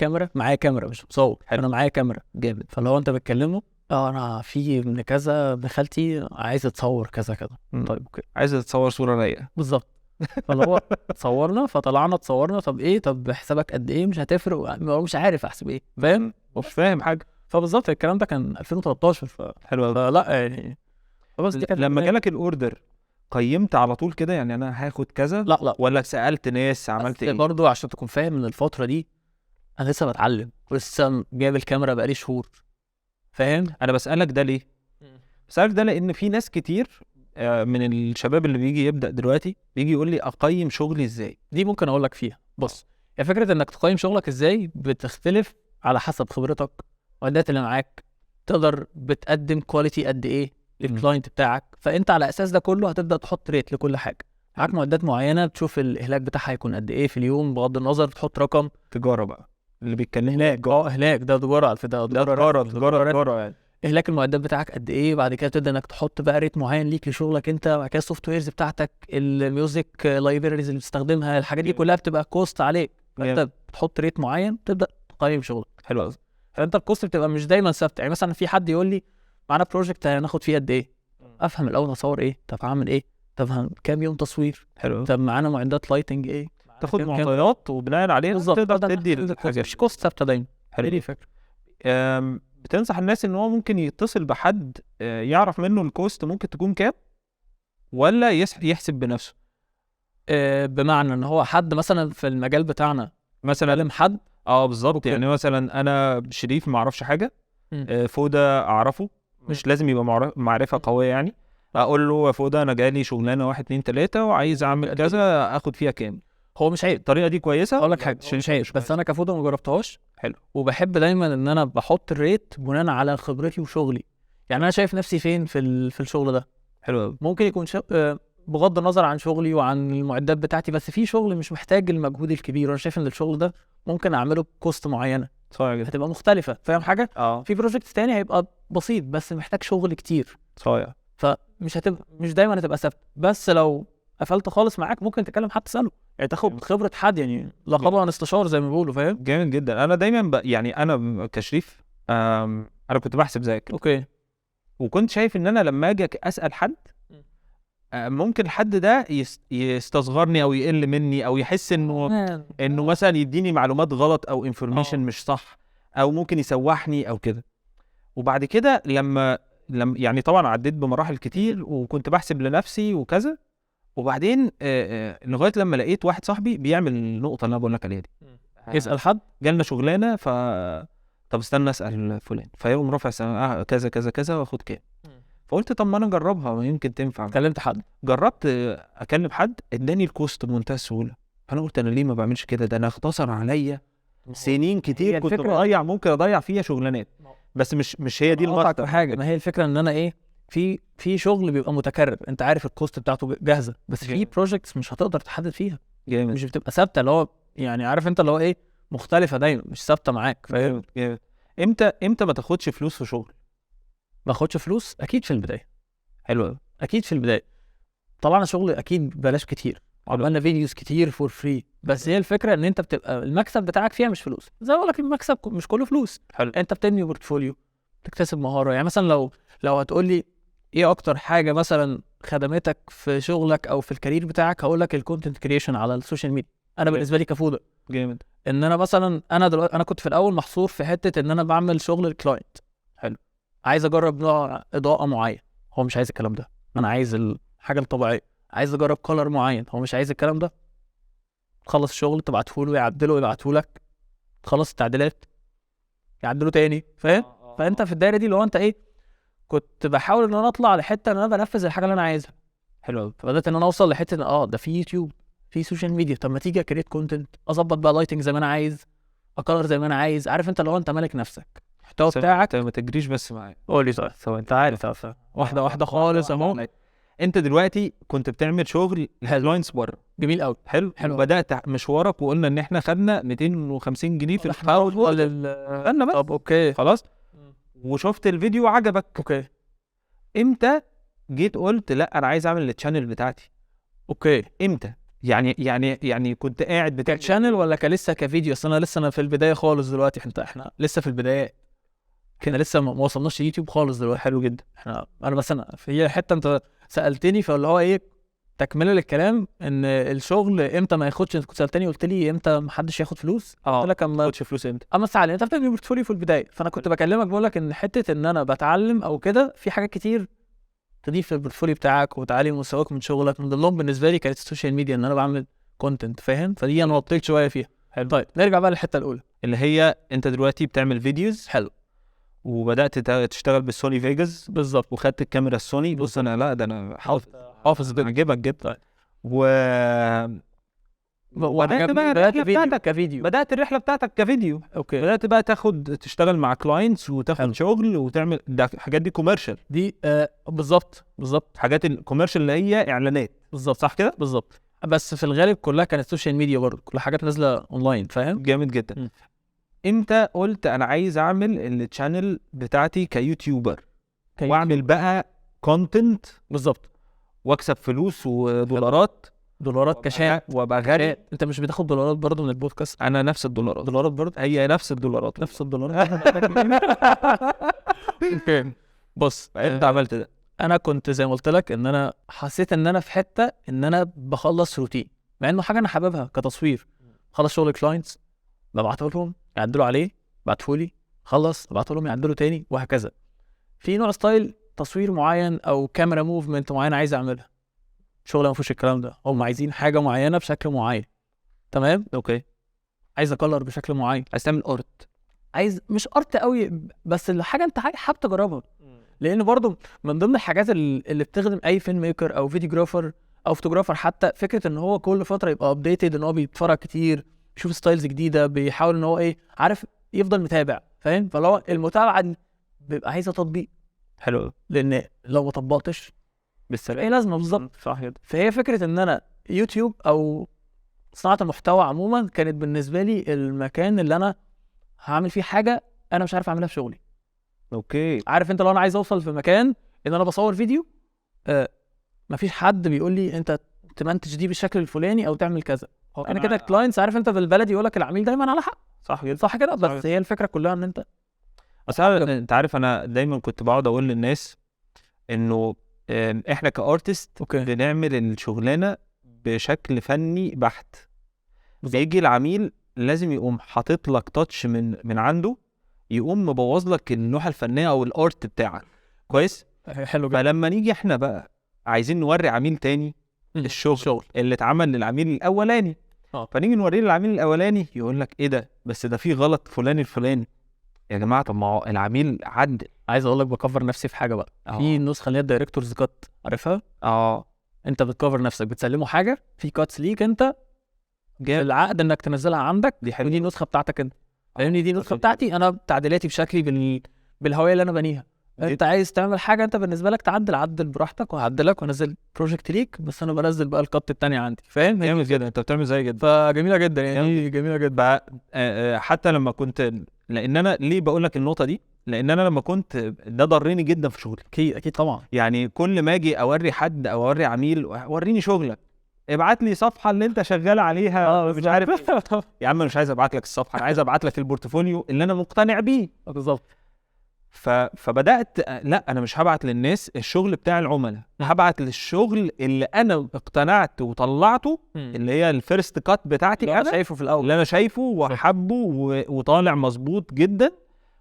كاميرا مش مصور، انا معايا كاميرا جامد. فلو انت بتكلمه انا في ابن كذا ابن خالتي عايز تصور كذا طيب اوكي عايز تصور صوره رايقه بالظبط. فاللي هو صورنا تصورنا طب ايه، طب حسابك قد ايه، مش هتفرق، مش عارف احسب ايه فاهم. مش فاهم حاجه. فبالظبط الكلام ده كان 2013 حلو قوي. فلا يعني خلاص دي كانت لما البداية. جالك الاوردر قيمت على طول كده يعني انا هاخد كذا، لا ولا سألت ناس عملت بس ايه؟ برضو عشان تكون فاهم ان الفترة دي انا لسه بتعلم ولسه جايب الكاميرا بقالي شهور، فاهم؟ انا بسألك ده ليه؟ بسألك ده لان في ناس كتير من الشباب اللي بيجي يبدأ دلوقتي بيجي يقول لي اقيم شغلي ازاي. دي ممكن اقول لك فيها. بص، هي فكرة انك تقيم شغلك ازاي بتختلف على حسب خبرتك والداتا اللي معاك، تقدر بتقدم كواليتي قد ايه للكلاينت بتاعك، فانت على اساس ده كله هتبدا تحط ريت لكل حاجه. معاك معدات معينه بتشوف الاهلاك بتاعها هيكون قد ايه في اليوم، بغض النظر تحط رقم. تجارة بقى اللي بيتكلم هلاك هلاك ده تجاره على فكره، ده تجارة يعني. اهلاك المعدات بتاعك قد ايه، بعد كده تبدا انك تحط بقى ريت معين ليك لشغلك انت، بعد كده السوفت ويرز بتاعتك، الميوزك لايبريز اللي بتستخدمها، الحاجات دي كلها بتبقى كوست عليك، فانت بتحط ريت معين تبدا تقيم شغلك. حلو قوي. فانت الكوست بتبقى مش دايما ثابته. يعني مثلا في حد يقول لي معانا بروجكت هناخد فيه قد ايه، افهم الاول هصور ايه، طب هعمل ايه، طب كام يوم تصوير، حلو. طب معانا معدات لايتنج ايه، تاخد معطيات وبناء عليها بالظبط تقدر تدي الحاجات. مش كوست ثابته دايما. حلو. دي فكره. بتنصح الناس ان هو ممكن يتصل بحد يعرف منه الكوست ممكن تكون كام، ولا يحسب بنفسه؟ بمعنى ان هو حد مثلا في المجال بتاعنا مثلا كلم حد. بالظبط. أوكي. يعني مثلا انا شريف ما اعرفش حاجه، فوده اعرفه، مش لازم يبقى معرفه قويه يعني، اقول له يا فوده انا جالي شغلانه 1 2 3 وعايز اعمل كذا، اخد فيها كام؟ هو مش عيب، الطريقه دي كويسه. اقول لك حاجه مش عيب، بس انا كفوده ما جربتهاش. حلو. وبحب دايما ان انا بحط الريت بناء على خبرتي وشغلي. يعني انا شايف نفسي فين في الشغل ده. حلو قوي. ممكن يكون بغض النظر عن شغلي وعن المعدات بتاعتي، بس في شغل مش محتاج المجهود الكبير، وانا شايف ان الشغل ده ممكن اعمله بكوست معينه صحيح جدا. هتبقى مختلفه، فاهم حاجه؟ اه في بروجكت تاني هيبقى بسيط بس محتاج شغل كتير، صحيح. فمش مش دايما هتبقى ثابته. بس لو قفلت خالص معاك ممكن تكلم حد تساله، يعني تاخد خبره حد، يعني لا طبعا استشار زي ما بيقولوا، فاهم؟ جامد جدا. انا دايما يعني انا كشريف انا كنت بحسب زيك، اوكي. وكنت شايف ان انا لما اجي اسال حد ممكن الحد ده يستصغرني او يقل مني او يحس انه مثلا يديني معلومات غلط او انفورميشن مش صح، او ممكن يسوحني او كده. وبعد كده لما يعني طبعا عديت بمراحل كتير وكنت بحسب لنفسي وكذا، وبعدين لغايه لما لقيت واحد صاحبي بيعمل النقطه اللي انا بقول لك عليها دي. يسال حد، جالنا شغلانه طب استنى اسال فلان، فيقوم رافع كذا كذا كذا واخد كام. فقلت طب ما انا اجربها ما يمكن تنفع. كلمت حد، جربت اكلم حد اداني الكوست بمنتهى السهوله. انا قلت انا ليه ما بعملش كده، ده انا اختصر عليا سنين كتير كنت ممكن اضيع فيها شغلانات، بس مش هي دي المقطع حاجه. ما هي الفكره ان انا ايه، في شغل بيبقى متكرر، انت عارف الكوست بتاعته جاهزه، بس في بروجكتس مش هتقدر تحدد فيها. جامد. مش بتبقى ثابته، اللي هو يعني عارف انت اللي هو ايه، مختلفه دايما مش ثابته معاك، فاهم؟ جامد. امتى ما تاخدش فلوس في شغل؟ ما اخدش فلوس اكيد في البدايه. حلو قوي. اكيد في البدايه طلعنا شغل اكيد بلاش كتير، عملنا فيديوز كتير فور فري، بس هي الفكره ان انت بتبقى المكسب بتاعك فيها مش فلوس. زي ما بقول لك المكسب مش كله فلوس. حلو. انت بتبني بورتفوليو، تكتسب مهاره. يعني مثلا لو هتقول لي ايه اكتر حاجه مثلا خدمتك في شغلك او في الكارير بتاعك، هقول لك الكونتنت كريشن على السوشيال ميديا. انا بالنسبه لي كفوده جامد ان انا مثلا دلوقتي انا كنت في الاول محصور في حته ان انا بعمل شغل الكلاينت. حلو. عايز اجرب نوع اضاءه معين، هو مش عايز الكلام ده، انا عايز الحاجه الطبيعيه. عايز اجرب كولر معين، هو مش عايز الكلام ده. تخلص الشغل تبعته له يعدله ويبعته لك، تخلص التعديلات يعدله تاني، فاهم؟ فانت في الدايره دي اللي هو انت ايه، كنت بحاول ان انا اطلع لحته ان انا بنفذ الحاجه اللي انا عايزها. حلو قوي. فبدات ان انا اوصل لحته ان ده في يوتيوب، في سوشيال ميديا، طب ما تيجي اكريت كونتنت، اظبط بقى لايتنج زي ما انا عايز، اكلر زي ما انا عايز. عارف انت اللي هو انت مالك نفسك، المحتوى بتاعك. ما تجريش بس معايا. قول لي طيب سواء انت عارف واحده واحده خالص اهو. انت دلوقتي كنت بتعمل شغل هيدلاينز بره، جميل قوي. حلو. بدات مشوارك وقلنا ان احنا خدنا 250 جنيه في الحاول استنى بس. طب اوكي خلاص. وشفت الفيديو وعجبك. اوكي. امتى جيت قلت لا انا عايز اعمل التشانل بتاعتي؟ اوكي. امتى يعني كنت قاعد بتاع كشانل ولا كلسه كفيديو؟ اصل انا لسه في البدايه خالص دلوقتي. احنا لسه في البدايات، احنا لسه ما وصلناش يوتيوب خالص دلوقتي. حلو جدا. انا بس هي حته انت سالتني، فاللي هو ايه، تكمله للكلام ان الشغل امتى ما ياخدش. انت كنت سالتني قلت لي امتى ما حدش ياخد فلوس، قلت لك اما تاخدش فلوس امتى؟ ساعه انت بتعمل بورتفوليو في البدايه. فانا كنت بكلمك بقول لك ان حته ان انا بتعلم او كده في حاجات كتير تضيف للبورتفوليو بتاعك وتعلي مستواك من شغلك. من ضمنهم بالنسبه لي كانت السوشيال ميديا، ان انا بعمل كونتنت، فاهم؟ فدي انا نطيت شويه فيها. حلو. طيب نرجع بقى للحته الاولى اللي هي انت دلوقتي بتعمل فيديوز. حلو. وبدات تشتغل بالسوني فيجاس بالظبط. وخدت الكاميرا السوني. بص انا لا ده انا حافظ ده. عجبك جدا. و وبدات بقى بدات الرحلة فيديو بتاعتك. كفيديو. بدات الرحله بتاعتك كفيديو. اوكي. بدات بقى تشتغل مع كلاينتس وتاخد حلو. شغل وتعمل ده. الحاجات دي كوميرشال. دي بالظبط حاجات الكوميرشال اللي هي اعلانات. بالظبط. صح كده بالظبط. بس في الغالب كلها كانت سوشيال ميديا برضه، كل حاجات نازله اونلاين، فاهم؟ جامد جدا. م. امتى قلت انا عايز اعمل التشانل بتاعتي كيوتيوبر واعمل بقى كونتنت بالظبط. واكسب فلوس ودولارات كشات وابقى غني؟ انت مش بتاخد دولارات برضه من البودكاست؟ انا نفس الدولارات. دولارات برضه. هي نفس الدولارات. نفس الدولارات. اوكي. بص انت عملت ده. انا كنت زي ما قلت لك ان انا حسيت ان انا في حته ان انا بخلص روتين، مع انه حاجه انا حاببها كتصوير. خلص شغل كلاينتس ببعته لهم يعدلوا عليه، بعته لي، خلص ابعته لهم يعدلوا تاني، وهكذا. في نوع ستايل تصوير معين او كاميرا موفمنت معين عايز اعملها، شغل ما فيهوش الكلام ده. هم عايزين حاجه معينه بشكل معين، تمام؟ اوكي. عايز اكلر بشكل معين، عايز تعمل ارت، عايز مش ارت قوي، بس الحاجه انت حابب تجربها. لان برضو من ضمن الحاجات اللي بتخدم اي فيلم ميكر او فيديوجرافر او فوتوجرافر حتى، فكره ان هو كل فتره يبقى ابديتد، ان هو بيتفرج كتير، بيشوف ستايلز جديده، بيحاول ان هو ايه، عارف، يفضل متابع، فاهم؟ فلو المتابعه دي بيبقى عايزه تطبيق. حلو. لان لو ما طبقتش بالسلامه ايه لازمه بالظبط. صح كده. فهي فكره ان انا يوتيوب او صناعه المحتوى عموما كانت بالنسبه لي المكان اللي انا هعمل فيه حاجه انا مش عارف اعملها في شغلي. اوكي. عارف انت لو انا عايز اوصل في مكان ان انا بصور فيديو، مفيش حد بيقول لي انت تمنتج دي بالشكل الفلاني او تعمل كذا. هو انا كده الكلاينتس، عارف انت بالبلدي يقول لك العميل دايما على حق. صح كده. صح كده. بس هي الفكره كلها ان انت انت عارف انا دايما كنت بقعد اقول للناس انه احنا كارتست بنعمل الشغلانه بشكل فني بحت. بيجي العميل لازم يقوم حاطط لك تاتش من عنده، يقوم مبوظ لك اللوحه الفنيه او الارت بتاعك. كويس. حلو جدا. فلما نيجي احنا بقى عايزين نوري عميل تاني الشغل اللي اتعمل للعميل الاولاني، فنيجي نوريه للعميل الاولاني يقول لك ايه ده، بس ده فيه غلط فلان الفلاني. يا جماعه طب ما هو العميل عدل. عايز اقول لك بكفر نفسي في حاجه بقى. في النسخه اللي هي الدايركتورز كات، عارفها؟ انت بتكفر نفسك، بتسلمه حاجه في كاتس ليك انت، العقد انك تنزلها عندك، دي حلوه، ودي النسخه بتاعتك انت، لان دي النسخه بتاعتي انا، تعديلاتي بشكلي بالهويه اللي انا بنيها. انت عايز تعمل حاجه انت بالنسبه لك عدل براحتك، وهعدلك وانزل بروجكت ليك، بس انا بنزل بقى الكات الثانيه عندي، فاهم؟ جامد جدا. انت بتعمل زي جدا. فجميله جدا يعني. جميله جدا بقى. حتى لما كنت، لان انا ليه بقول لك النقطه دي، لان انا لما كنت ده ضرني جدا في شغلي. اكيد طبعا. يعني كل ما اجي اوري حد او اوري عميل، وريني شغلك، ابعت لي صفحه اللي انت شغال عليها، مش عارف يا عم مش عايز ابعت لك الصفحه، انا عايز ابعت لك البورتفوليو اللي انا مقتنع بيه. بالظبط. فبدات لا انا مش هبعت للناس الشغل بتاع العملاء، هبعت للشغل اللي انا اقتنعت وطلعته، اللي هي الفيرست كات بتاعتي، انا شايفه في الاول، اللي انا شايفه وحبه وطالع مظبوط جدا،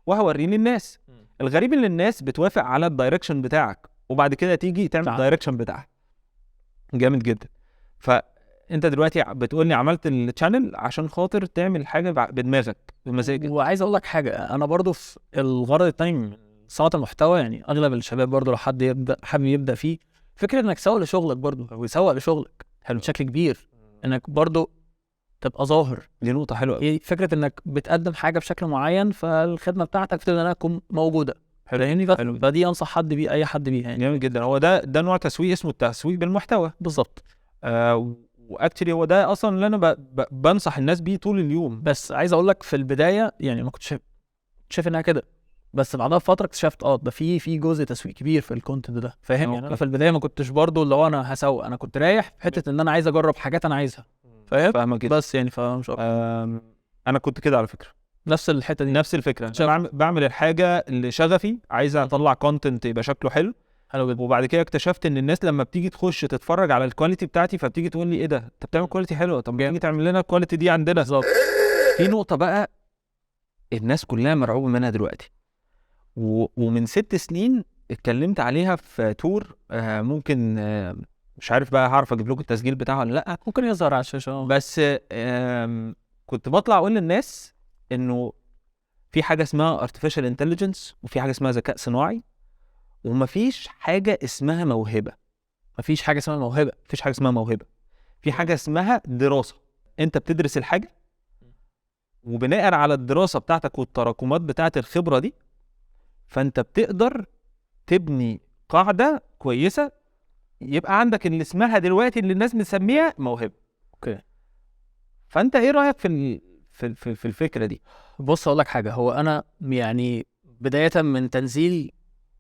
وهوريه للناس. الغريب ان الناس بتوافق على الدايركشن بتاعك، وبعد كده تيجي تعمل الدايركشن بتاعك. جامد جدا. فانت دلوقتي بتقول لي عملت الشانل عشان خاطر تعمل حاجه بدماغك بمزاجك. وعايز اقول لك حاجه، انا برضو في الغرض الثاني من صناعه المحتوى، يعني اغلب الشباب برضو لو حد حابب يبدا فيه، فكره انك تسوق لشغلك برضو، ويسوق لشغلك حلو بشكل كبير، انك برضو تبقى ظاهر. دي نقطه حلوه قوي. فكره انك بتقدم حاجه بشكل معين، فالخدمه بتاعتك تبدا انها تكون موجوده. فاهمني؟ فدي انصح حد بيه، اي حد بيه يعني. جامد جدا. هو ده نوع تسويق اسمه التسويق بالمحتوى. بالظبط. واكتشلي هو ده اصلا اللي انا بنصح الناس بيه طول اليوم. بس عايز اقول لك في البدايه يعني ما كنتش شايف انها كده، بس بعدها بفتره اكتشفت ده في جزء تسويق كبير في الكونتنت ده، فاهم؟ يعني انا في البدايه ما كنتش برضو اللي هو انا هسوق، انا كنت رايح في حته ان انا عايز اجرب حاجات انا عايزها، فاهم؟ فاهمك جدا. بس يعني فمش انا كنت كده على فكره، نفس الحته دي، نفس الفكره. بعمل الحاجه اللي شغفي، عايز اطلع كونتنت يبقى شكله حلو، حلو جدا. وبعد كده اكتشفت ان الناس لما بتيجي تخش تتفرج على الكواليتي بتاعتي فبتيجي تقول لي ايه ده انت بتعمل كواليتي حلوه، طب تيجي تعمل لنا الكواليتي دي عندنا. بالظبط. في نقطه بقى الناس كلها مرعوبه منها دلوقتي، ومن 6 سنين اتكلمت عليها في تور، ممكن مش عارف بقى هعرف اجيب لكم التسجيل بتاعه ولا لا، ممكن يظهر على الشاشه. بس كنت بطلع اقول للناس انه في حاجه اسمها artificial intelligence وفي حاجه اسمها ذكاء صناعي، ومفيش حاجه اسمها موهبه. مفيش حاجه اسمها موهبه. مفيش حاجه اسمها موهبه، في حاجه اسمها دراسه. انت بتدرس الحاجه وبناء على الدراسه بتاعتك والتراكمات بتاعه الخبره دي فانت بتقدر تبني قاعده كويسه يبقى عندك اللي اسمها دلوقتي اللي الناس مسميها موهبه. اوكي. فانت ايه رايك في الفكره دي؟ بص اقول لك حاجه، هو انا يعني بدايه من تنزيل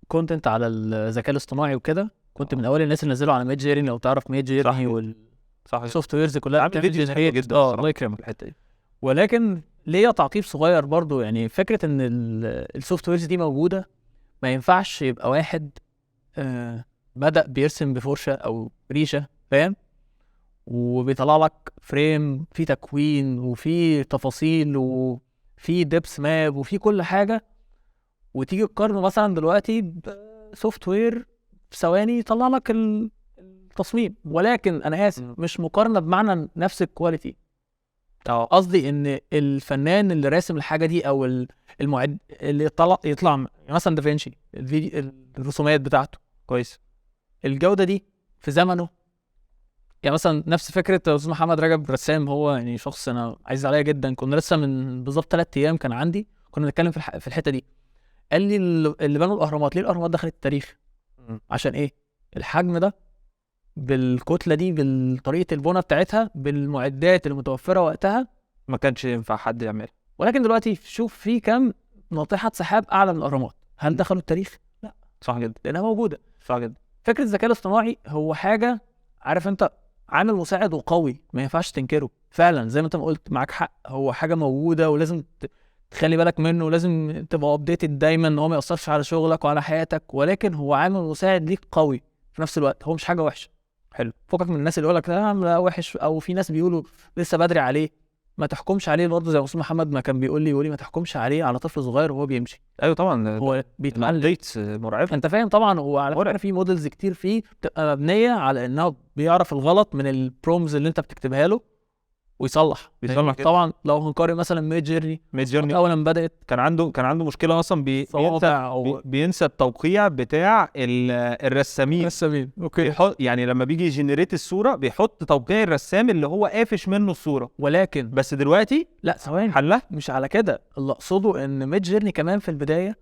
كونتنت على الذكاء الاصطناعي وكده كنت من اول الناس اللي نزلوا على ميد جيرني. لو تعرف ميد جيرني صح، والسوفت ويرز كلها عامل فيديوز حلوه جدا الله يكرمك الحته دي. ولكن ليا تعقيب صغير برضو، يعني فكره ان السوفت ويرز دي موجوده، ما ينفعش يبقى واحد بدأ بيرسم بفرشه او ريشه، فاهم، وبيطلع لك فريم فيه تكوين وفيه تفاصيل وفيه ديبس ماب وفيه كل حاجه، وتيجي تقارنه مثلا دلوقتي بسوفت وير في ثواني يطلع لك التصميم. ولكن انا اسف مش مقارنه بمعنى نفس الكواليتي. قصدي ان الفنان اللي راسم الحاجه دي او المعد اللي يطلع مثلا دافنشي الفيديو الرسومات بتاعته كويس، الجوده دي في زمنه. يعني مثلا نفس فكره استاذ محمد رجب رسام، هو يعني شخص انا عايز عليا جدا. كنا لسه من بالظبط 3 ايام كان عندي، كنا بنتكلم في الحته دي. قال لي اللي بنوا الاهرامات، ليه الاهرامات دخلت التاريخ؟ عشان ايه؟ الحجم ده بالكتله دي بطريقه البناء بتاعتها بالمعدات المتوفره وقتها ما كانش ينفع حد يعملها. ولكن دلوقتي شوف في كام ناطحه سحاب اعلى من الاهرامات، هل دخلوا التاريخ؟ لا. صح جدا، لانها موجوده. صح جدا. فكره الذكاء الاصطناعي هو حاجه، عارف انت، عامل مساعد وقوي ما ينفعش تنكره. فعلا زي ما انت ما قلت، معاك حق، هو حاجه موجوده ولازم تخلي بالك منه، ولازم تبقى ابديتد دايما ان هو ما ياثرش على شغلك وعلى حياتك. ولكن هو عامل مساعد ليك قوي في نفس الوقت، هو مش حاجه وحشه. حلو. فكك من الناس اللي يقول لك لا وحش، او في ناس بيقولوا لسه بدري عليه. ما تحكمش عليه برضه، زي استاذ محمد ما كان بيقول لي ما تحكمش عليه على طفل صغير وهو بيمشي. ايوه طبعا، هو بيتعلم. الابديتس مرعبه، انت فاهم طبعا. هو على فكره في موديلز كتير فيه بتبقى مبنيه على انه بيعرف الغلط من البرومز اللي انت بتكتبها له ويصلح. طبعا لو هنقارن مثلا ميد جيرني اولا بدات كان عنده مشكله اصلا بينسى التوقيع بتاع الرسامين. اوكي. يعني لما بيجي يجنريت الصوره بيحط توقيع الرسام اللي هو قافش منه الصوره. ولكن بس دلوقتي لا، ثواني، حلها مش على كده. اللي اقصده ان ميد جيرني كمان في البدايه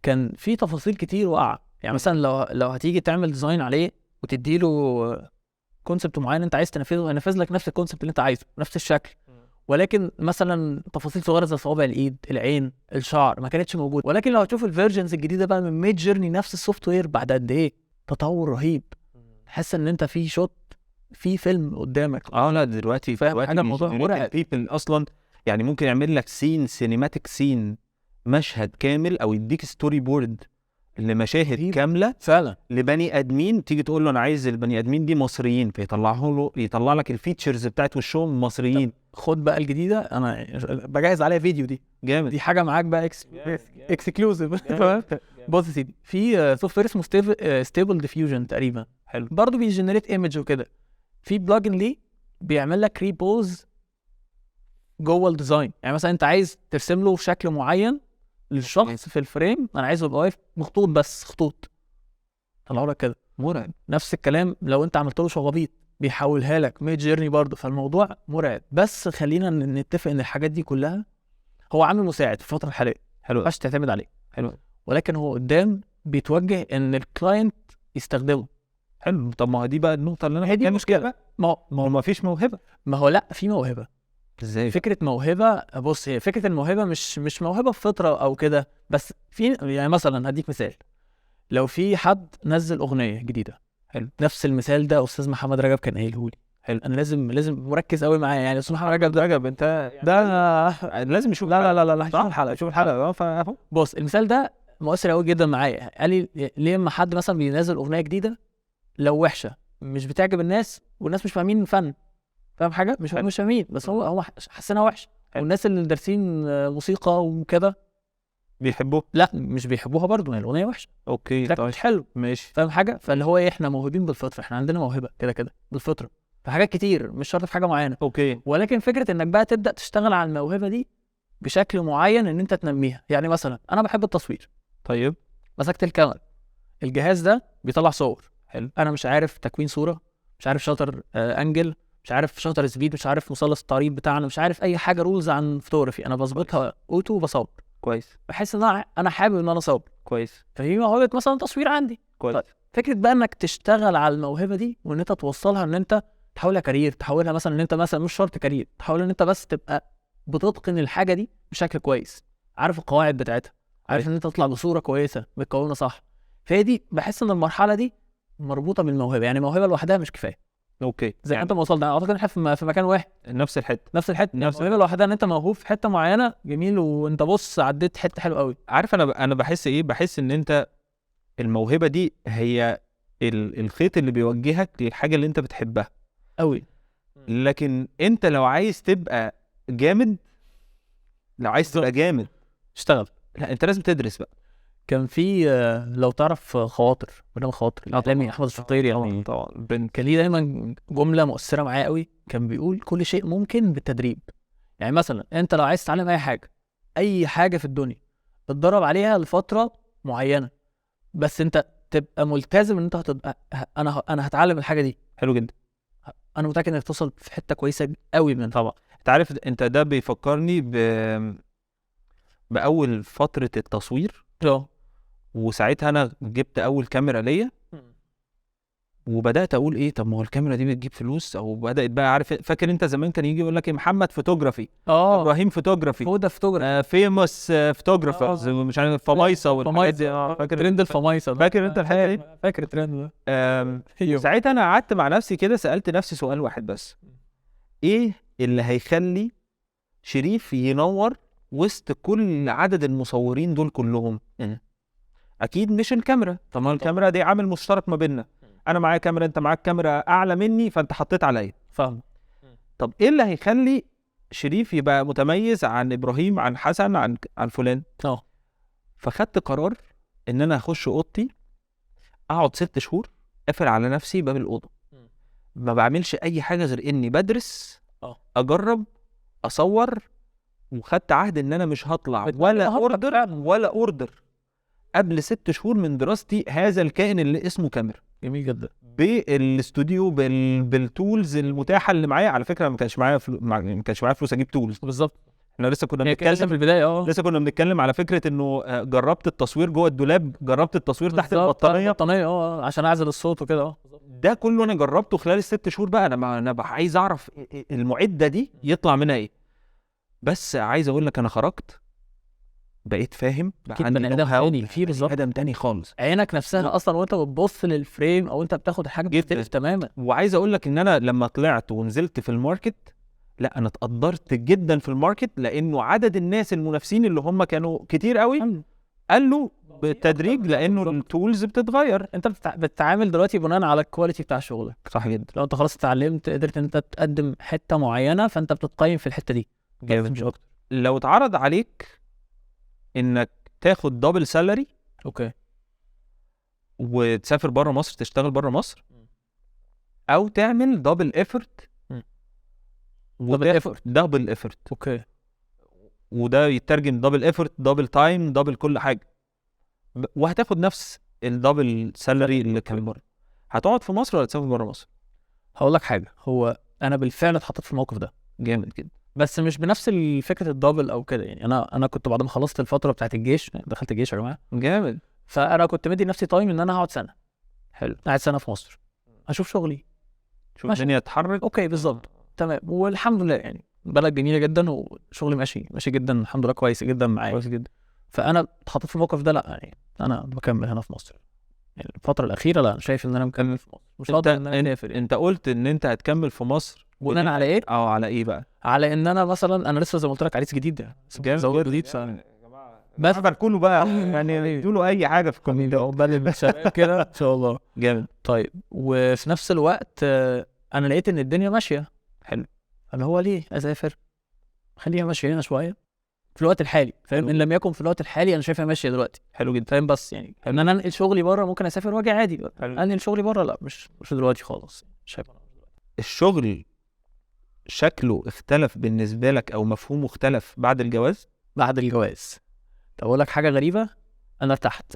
كان في تفاصيل كتير واقعه. يعني مثلا لو هتيجي تعمل ديزاين عليه وتديله كونسبت معين انت عايز تنفذه، هينفذ لك نفس الكونسبت اللي انت عايزه نفس الشكل. ولكن مثلا تفاصيل صغيره زي صوابع الايد، العين، الشعر ما كانتش موجوده. ولكن لو هتشوف الفيرجنز الجديده بقى من ميد جيرني، نفس السوفت وير بعد قد ايه تطور رهيب، تحس ان انت في شوت في فيلم قدامك. لا دلوقتي فاهم حاجه، الموضوع مرعب اصلا. يعني ممكن يعمل لك سينماتيك سين، مشهد كامل، او يديك ستوري بورد لمشاهد كامله فعلا لبني ادمين. تيجي تقول له انا عايز البني ادمين دي مصريين، يطلع لك الفيتشرز بتاعت وشهم مصريين. خد بقى الجديده، انا بجهز عليها فيديو. دي جامد، دي حاجه معاك بقى اكسكلوزيف. بص يا سيدي، في سوفت وير اسمه ستيبل ديفيوجن تقريبا. حلو. برضه بيجنريت ايمج وكده. في بلجن ليه بيعمل لك ريبوز جوه الديزاين. يعني مثلا انت عايز ترسم له شكل معين للشخص في الفريم، انا عايزه يبقى واقف بخطوط، بس خطوط طلعوا لك كده. مرعب. نفس الكلام لو انت عملت له شغبيط بيحولها لك ميد جيرني برضه. فالموضوع مرعب. بس خلينا نتفق ان الحاجات دي كلها هو عامل مساعد في الفتره الحاليه، حلو، ما ينفعش تعتمد عليه. حلو. ولكن هو قدام بيتوجه ان الكلاينت يستخدمه. حلو. طب ما دي بقى النقطه اللي انا هي دي المشكله. ما فيش موهبه. ما هو لا، في موهبه. ازاي فكره موهبه؟ بص، هي فكره الموهبه مش موهبه بفطره او كده. بس في يعني مثلا هديك مثال، لو في حد نزل اغنيه جديده، حلو، نفس المثال ده استاذ محمد رجب كان قايله لي. حلو. انا لازم مركز قوي معاه. يعني استاذ محمد رجب انت ده لازم يشوف. لا شوف الحلقه. بص المثال ده مؤثر قوي جدا معايا. قال لي ليه اما حد مثلا بينزل اغنيه جديده لو وحشه مش بتعجب الناس والناس مش فاهمين الفن، فاهم حاجه؟ مش فاهمين، بس هو حاسينها وحشه، والناس اللي دارسين موسيقى وكده بيحبوه. لا مش بيحبوها برضو، يعني الاغنيه وحشه، اوكي تراك طيب مش حلو، ماشي. فاهم حاجه؟ فاللي هو ايه، احنا موهوبين بالفطره، احنا عندنا موهبه كده بالفطره في حاجات كتير، مش شرط في حاجه معينه. اوكي ولكن فكره انك بقى تبدا تشتغل على الموهبه دي بشكل معين ان انت تنميها. يعني مثلا انا بحب التصوير، طيب مسكت الكاميرا، الجهاز ده بيطلع صور حلو، انا مش عارف تكوين صوره، مش عارف شاتر انجل، مش عارف شاتر سبيد، مش عارف مثلث التعريض بتاعنا، مش عارف اي حاجه رولز عن فوتوغرافي، انا بظبطها اوتو وبصور، كويس بحس ان انا حابب ان انا اصور، كويس فهي موهبه مثلا تصوير عندي. كويس. طيب فكره بقى انك تشتغل على الموهبه دي وان انت توصلها، ان انت تحولها كارير، تحولها مثلا ان انت مثلا مش شرط كارير، تحول ان انت بس تبقى بتتقن الحاجه دي بشكل كويس، عارف القواعد بتاعتها، عارف ان انت تطلع بصوره كويسه متكونه صح. فهي دي بحس ان المرحله دي مربوطه بالموهبه، يعني موهبه لوحدها مش كفايه. اوكي زي يعني انت ما وصلت، اعتقد احنا في مكان واحد، نفس الحته. نفس الحته، نفس الموهبه لوحدها ان انت موهوب في حته معينه جميل، وانت بص عديت حته حلوه قوي. عارف انا بحس ايه؟ بحس ان انت الموهبه دي هي الخيط اللي بيوجهك للحاجه اللي انت بتحبها قوي. لكن انت لو عايز تبقى جامد، لو عايز تبقى جامد اشتغل. لا انت لازم تدرس بقى. كان في لو تعرف خواطر، برنامج خواطر الاعلامي احمد الشطير، يعني طبعا بنت كان ليه دايما جمله مؤثره معايا قوي، كان بيقول كل شيء ممكن بالتدريب. يعني مثلا انت لو عايز تتعلم اي حاجه في الدنيا، اتدرب عليها لفتره معينه، بس انت تبقى ملتزم ان انت هتبقى انا هتعلم الحاجه دي. حلو جدا. انا متاكد انك توصل في حته كويسه قوي من طبعا انت عارف انت ده بيفكرني باول فتره التصوير، وساعتها انا جبت اول كاميرا ليا وبدات اقول ايه، طب ما هو الكاميرا دي بتجيب فلوس، او بدات بقى عارف، فاكر انت زمان كان يجي يقول لك ايه، محمد فوتوغرافي، ابراهيم فوتوغرافي، فوده فوتوغرافي، فيموس فوتوغرافرز، مش عارف فمايصه والحاجات دي. فاكر ترند الفمايصه ده، فاكر انت الحاجه دي؟ فاكر الترند ده. ساعتها انا قعدت مع نفسي كده، سالت نفسي سؤال واحد بس، ايه اللي هيخلي شريف ينور وسط كل عدد المصورين دول كلهم؟ اكيد مش الكاميرا، طب الكاميرا دي عامل مشترك ما بيننا، انا معايا كاميرا، انت معاك كاميرا اعلى مني، فانت حطيت عليا. فاهم. طب ايه اللي هيخلي شريف يبقى متميز عن ابراهيم، عن حسن، عن فلان؟ فخدت قرار ان انا اخش اوضتي، اقعد 6 شهور قافل على نفسي باب الاوضه، ما بعملش اي حاجه غير اني بدرس، اجرب، اصور، وخدت عهد ان انا مش هطلع ولا اوردر قبل 6 شهور من دراستي هذا الكائن اللي اسمه كاميرا. جميل جدا. بالاستوديو بالتولز المتاحه اللي معايا. على فكره ما كانش معايا فلوس اجيب تولز. بالظبط. احنا لسه كنا بنتكلم في البدايه لسه كنا بنتكلم على فكره انه جربت التصوير جوه الدولاب، جربت التصوير تحت البطانيه عشان اعزل الصوت وكده. ده كله انا جربته خلال ال6 شهور بقى. انا بقى عايز اعرف المعده دي يطلع منها ايه. بس عايز اقول لك انا خرجت بقيت فاهم بقى عندي بني ادم تاني، في بالظبط ادم تاني خالص. عينك نفسها اصلا وانت بتبص للفريم او انت بتاخد الحاجه بتختلف تماما. وعايز اقول لك ان انا لما طلعت ونزلت في الماركت، لا انا اتقدرت جدا في الماركت، لانه عدد الناس المنافسين اللي هم كانوا كتير قوي قالوا بالتدريج، لانه التولز بتتغير. انت بتتعامل دلوقتي بناء على الكواليتي بتاع شغلك. صح جدا. لو انت خلاص اتعلمت، قدرت ان انت تقدم حته معينه، فانت بتتقيم في الحته دي جامد مش اكتر. لو اتعرض عليك انك تاخد دبل سالري، اوكي، وتسافر بره مصر، تشتغل بره مصر، او تعمل دبل ايفورت. دبل ايفورت اوكي، وده يترجم دبل ايفورت، دبل تايم، دبل كل حاجه، وهتاخد نفس الدبل سالري اللي كان بره، هتقعد في مصر ولا تسافر بره مصر؟ هقول لك حاجه، هو انا بالفعل اتحطيت في الموقف ده. جامد جدا. بس مش بنفس فكره الدبل او كده. يعني انا كنت بعد ما خلصت الفتره بتاعت الجيش، دخلت الجيش يا جماعه. جامد. فانا كنت مدي نفسي تايم ان انا هقعد سنه. حلو. قاعد سنه في مصر، اشوف شغلي، شوف الدنيا تتحرك. اوكي بالظبط، تمام، والحمد لله يعني بلد جميله جدا، وشغلي ماشي جدا الحمد لله، كويس جدا معايا، كويس جدا. فانا اتحطيت في الموقف ده، لا يعني انا بكمل هنا في مصر. يعني الفتره الاخيره لا، انا شايف ان انا مكمل في مصر، مش هقدر ان انا اسافر. انت قلت ان انت هتكمل في مصر بناء على ايه؟ على ايه بقى؟ على ان انا مثلا، انا لسه زي ما قلت لك عريس جديد، يعني جامد جديد. يا جماعه بس كله بقى يعني ادوا اي حاجه في الكومنتات. عقبال بالشباب كده ان شاء الله. جامد. طيب وفي نفس الوقت انا لقيت ان الدنيا ماشيه حلو. اللي هو ليه اسافر، خليها ماشيه هنا شويه في الوقت الحالي، فاهم؟ ان لم يكن في الوقت الحالي انا شايفها ماشيه دلوقتي، حلو جدا. فاهم؟ بس يعني ان انا انقل شغلي بره ممكن اسافر واجي عادي، انقل شغلي بره لا، مش دلوقتي خالص. شايف الشغل شكله اختلف بالنسبه لك او مفهومه اختلف بعد الجواز؟ بعد الجواز، طب اقول لك حاجه غريبه، انا ارتحت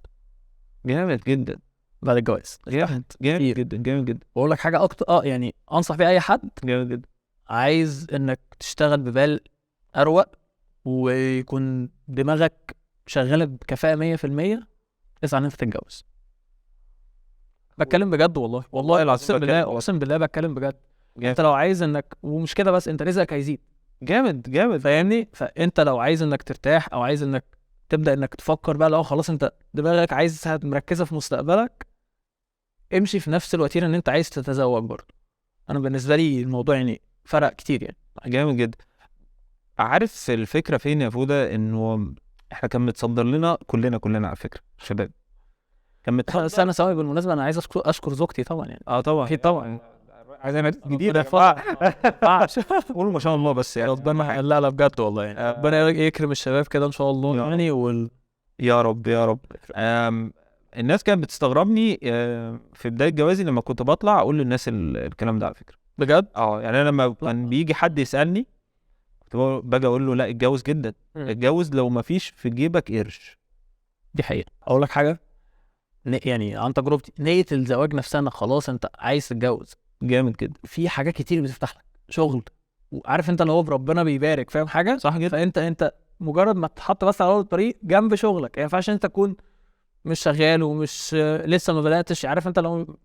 جامد جدا. بعد الجواز. جامد كتير. جدا جامد جدا. واقول لك حاجه اكتر يعني انصح بيها اي حد جامد جدا. عايز انك تشتغل ببال اروق ويكون دماغك شغاله بكفاءه 100%، اسعى ان انت تتجوز. بتكلم بجد والله العظيم اقسم بتكلم بالله بجد. اقسم بالله بتكلم بجد. جامد. انت لو عايز انك، ومش كده بس، انت رزقك هيزيد، جامد جامد. فاهمني؟ فانت لو عايز انك ترتاح او عايز انك تبدا انك تفكر بقى، لو خلاص انت دماغك عايز مركزه في مستقبلك، امشي في نفس الوتيره ان انت عايز تتزوج برضه. انا بالنسبه لي الموضوع يعني فرق كتير يعني. جامد جدا. عارف الفكره فين يا فوده؟ انه احنا كان متصدر لنا كلنا على فكره شباب، كان متصدر. بس انا سواء بالمناسبه انا عايز اشكر زوجتي طبعا يعني. طبعا اكيد طبعا. عايزين ناس جديده ربنا ينفعش. قولوا ما شاء الله. بس يعني ربنا لا بجد والله يعني ربنا يكرم الشباب كده ان شاء الله يعني يا رب يا رب. الناس كانت بتستغربني في بدايه جوازي لما كنت بطلع اقول للناس الكلام ده على فكره بجد. يعني انا لما كان بيجي حد يسالني كنت باجي اقول له لا اتجوز جدا، اتجوز لو ما فيش في جيبك قرش. دي حقيقه. اقول لك حاجه يعني عن تجربتي، نيه الزواج نفسها انك خلاص انت عايز تتجوز، جامد جدا. في حاجات كتير بتفتح لك شغل، وعارف انت اللي هو بربنا بيبارك، فاهم حاجه؟ صح جدا. فانت مجرد ما تحط بس على اول الطريق جنب شغلك، يعني ما ينفعش انت تكون مش شغال ومش لسه ما بداتش، عارف انت لو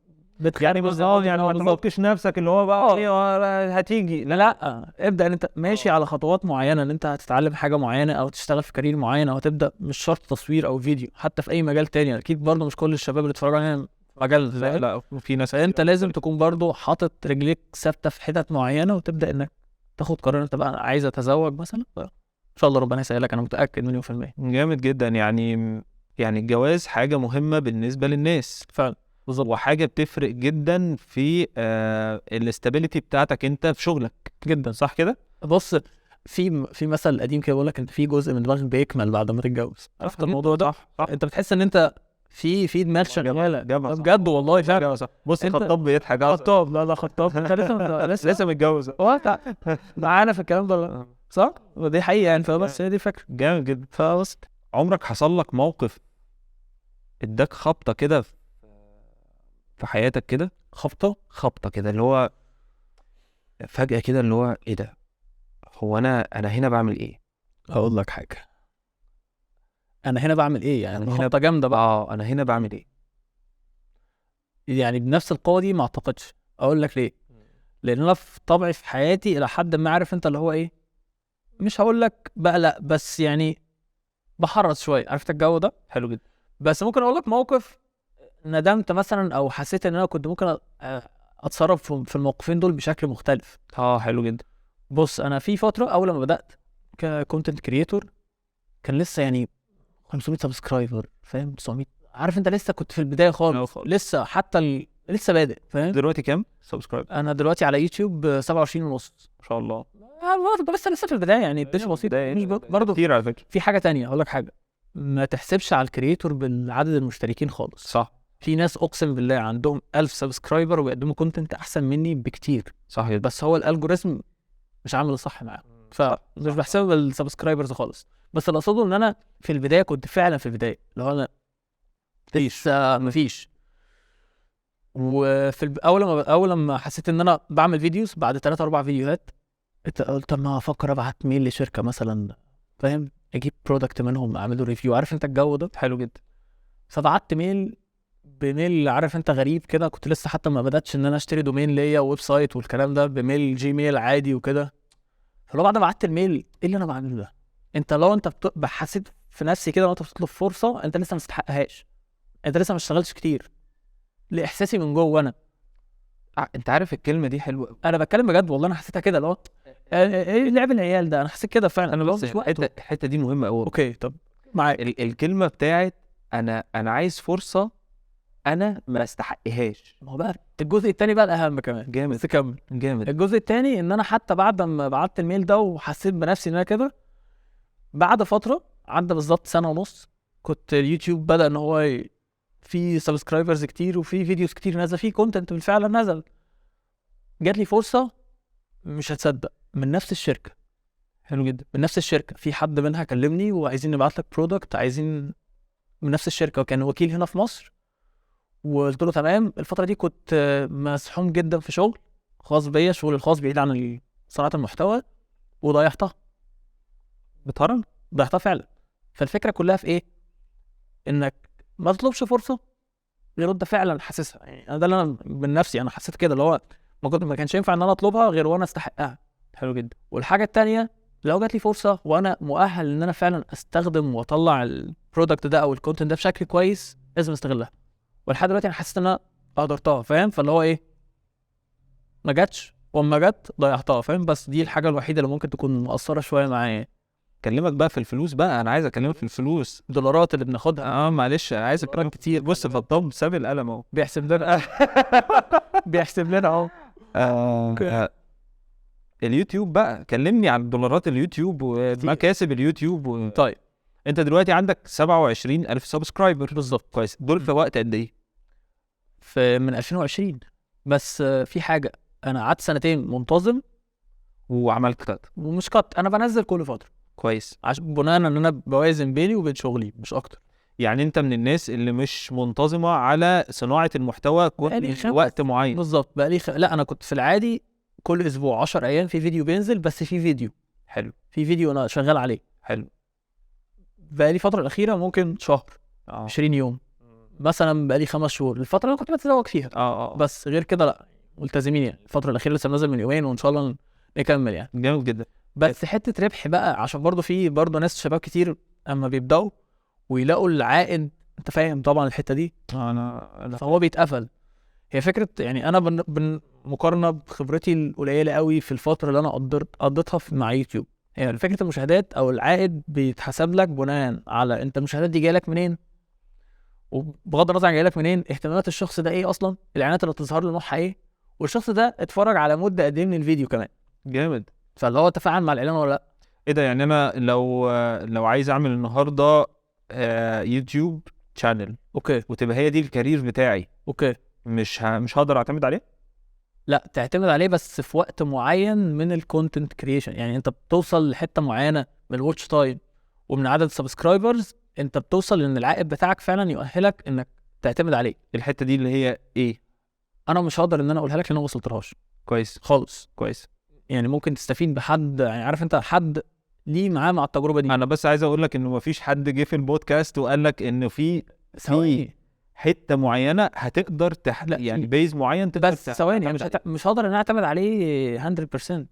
يعني بالظبط يعني ما تحطش نفسك اللي هو بقى هتيجي. لا ابدا ان انت ماشي على خطوات معينه، ان انت هتتعلم حاجه معينه او تشتغل في كارير معين او تبدا، مش شرط تصوير او فيديو، حتى في اي مجال تاني. اكيد برضه مش كل الشباب اللي اتفرجوا علينا مجال، لا في ناس. فانت لازم تكون برضه حاطط رجليك ثابته في حتت معينه وتبدا انك تاخد قرار انت بقى عايز اتزوج مثلا، ان شاء الله ربنا يسهلك، انا متاكد مليون في المية. جامد جدا. يعني الجواز حاجه مهمه بالنسبه للناس فعلا بالظبط، وحاجه بتفرق جدا في الاستابيليتي بتاعتك انت في شغلك جدا. صح كده؟ بص في مثل قديم كده بيقول لك انت في جزء من دماغك بيكمل بعد ما تتجوز، عرفت الموضوع ده؟ صح. انت بتحس ان انت في دماغ شغاله بجد والله فعلا. بص خطاب بيضحك. خطاب لا خطاب انت لسه متجوز معانا في الكلام ده صح؟ ودي حقيقه يعني، فبس هي دي الفكره. جامد جدا. فبس عمرك حصل لك موقف اداك خبطه كده في حياتك كده؟ خبطه كده اللي هو فجاه كده اللي هو ايه ده، هو انا هنا بعمل ايه؟ اقول لك حاجه، انا هنا بعمل ايه يعني؟ أنا هنا خبطه جامده بقى. انا هنا بعمل ايه يعني بنفس القوه دي ما اعتقدش. اقول لك ليه؟ لان انا في طبعي في حياتي الى حد ما، عارف انت اللي هو ايه، مش هقول لك بقى لا، بس يعني بحرص شويه، عرفت الجو ده؟ حلو جدا. بس ممكن اقول لك موقف ندمت مثلا او حسيت ان انا كنت ممكن اتصرف في الموقفين دول بشكل مختلف. حلو جدا. بص انا في فتره اول ما بدات ككونتنت كريتور كان لسه يعني 500 سبسكرايبر، فاهم؟ 900، عارف انت لسه كنت في البدايه خالص. لسه حتى لسه بادئ، فاهم؟ دلوقتي كام سبسكرايب؟ انا دلوقتي على يوتيوب 27 ونص ما شاء الله. بس لسه في البدايه يعني، مش بسيط، مش برضه كتير على فكره. في حاجه تانية هقول لك حاجه، ما تحسبش على الكريتور بالعدد المشتركين خالص. صح. في ناس اقسم بالله عندهم 1000 سبسكرايبر وبيقدموا كونتنت احسن مني بكتير، صح جدا. بس هو الالجوريزم مش عامل الصح معاهم، فمش بحسبها بالسبسكرايبرز خالص. بس اللي اقصده ان انا في البدايه كنت فعلا في البدايه اللي هو انا لسه مفيش. وفي اول لما حسيت ان انا بعمل فيديوز بعد 3 4 فيديوهات، قلت ما افكر ابعت ميل لشركه مثلا، فاهم؟ اجيب برودكت منهم اعمله ريفيو، عارف انت الجو ده؟ حلو جدا. فبعت بميل عارف انت غريب كده، كنت لسه حتى ما بداتش ان انا اشتري دومين ليا ويب سايت والكلام ده، بميل جيميل عادي وكده. فلو بعد ما بعت الميل ايه اللي انا بعمله ده؟ انت لو انت حسيت في نفسي كده وانت بتطلب فرصه انت لسه ما استحقهاش، انت لسه ما اشتغلتش كتير، لاحساسي من جوه انا. انت عارف الكلمه دي حلوه قوي. انا بتكلم بجد والله، انا حسيتها كده اللي هو ايه لعب العيال ده، انا حسيت كده فعلا. انا بس الحته دي مهمه قوي. اوكي طب معاك. الكلمه بتاعت انا عايز فرصه انا ما استحقهاش. ما هو بقى الجزء التاني بقى الاهم كمان. جامد. بس كمل. جامد. الجزء التاني ان انا حتى بعد ما بعت الميل ده وحسيت بنفسي ان انا كده، بعد فتره عدى بالظبط سنه ونص، كنت اليوتيوب بدأ ان هو في سبسكرايبرز كتير وفي فيديوز كتير نازل، فيه كونتنت بالفعل نزل. جات لي فرصه مش هتصدق من نفس الشركه. حلو جدا. من نفس الشركه، في حد منها كلمني وعايزين نبعت لك برودكت، عايزين من نفس الشركه، وكان وكيل هنا في مصر. وقلت له تمام. الفتره دي كنت مسحوم جدا في شغل خاص بيا، شغل الخاص بعيد عن صناعه المحتوى، وضيعتها. بتهرج. ضيعتها فعلا. فالفكره كلها في ايه؟ انك ما تطلبش فرصه غير انت فعلا حاسسها. يعني انا ده اللي انا من نفسي انا حسيت كده، اللي هو ما كانش ينفع ان انا اطلبها غير وانا استحقها. حلو جدا. والحاجه التانيه، لو جات لي فرصه وانا مؤهل ان انا فعلا استخدم واطلع البرودكت ده او الكونتنت ده بشكل كويس، لازم استغلها. ولحد دلوقتي انا حاسس ان انا قدرتها، فاهم؟ فاللي هو ايه، ما جاتش، واما جت ضيعتها، فاهم؟ بس دي الحاجه الوحيده اللي ممكن تكون مؤثره شويه معايا. اكلمك بقى في الفلوس بقى، انا عايز اكلمك في الفلوس. الدولارات اللي بناخدها. معلش انا عايز اكلمك كتير. بص فطام ساب القلم اهو. بيحسب لنا بيحسب لنا اهو. اليوتيوب بقى، كلمني عن دولارات اليوتيوب ومكاسب اليوتيوب طيب انت دلوقتي عندك 27,000 سبسكرايبر. بالظبط. كويس. دول في وقت قد ايه؟ من 2020. بس في حاجه، انا قعدت سنتين منتظم وعملت كات. ومش كات، انا بنزل كل فتره كويس. عشان بناء ان انا بوازن بيني وبين شغلي مش اكتر. يعني انت من الناس اللي مش منتظمه على صناعه المحتوى وقت معين. بالظبط. لا انا كنت في العادي كل اسبوع 10 ايام في فيديو بينزل، بس في فيديو حلو. في فيديو انا شغال عليه. حلو. بقالي الفتره الاخيره ممكن شهر 20 يوم مثلا، بقالي 5 شهور الفتره اللي كنت بتزوج فيها. بس غير كده لا، ملتزمين. يعني الفتره الاخيره لسه نازل من يومين، وان شاء الله نكمل يعني. جامد جدا. بس حته ربح بقى، عشان برضو في ناس شباب كتير اما بيبداوا ويلاقوا العائد، انت فاهم طبعا الحته دي، فهو بيتقفل. هي فكره يعني انا مقارنه بخبرتي القليله قوي في الفتره اللي انا قضيتها مع يوتيوب، هي فكره المشاهدات او العائد بيتحسب لك بناء على انت المشاهدات دي جايه لك منين، وبغض النظر عن جايه لك منين، اهتمامات الشخص ده ايه اصلا، الاعلانات اللي بتظهر له نوعها ايه، والشخص ده اتفرج على مده قد ايه من الفيديو كمان. جامد. فاللي هو تفاعل مع الاعلان ولا لا. ايه ده؟ يعني انا لو عايز اعمل النهارده يوتيوب شانل، اوكي، وتبقى هي دي الكارير بتاعي، اوكي، مش هقدر اعتمد عليه؟ لا تعتمد عليه بس في وقت معين من الكونتنت كرييشن. يعني انت بتوصل لحته معينه من الواتش تايم ومن عدد السبسكرايبرز، انت بتوصل ان العائد بتاعك فعلا يؤهلك انك تعتمد عليه. الحته دي اللي هي ايه؟ انا مش هقدر ان انا اقولها لك لان انا ما وصلتلهاش. كويس خالص. كويس. يعني ممكن تستفيد بحد، يعني عارف انت حد ليه معاه مع التجربه دي. انا بس عايز اقول لك انه مفيش حد جه في البودكاست وقال لك انه في حته معينه هتقدر يعني بيز معين تقدر. بس ثواني، مش هقدر ان انا اعتمد عليه 100%.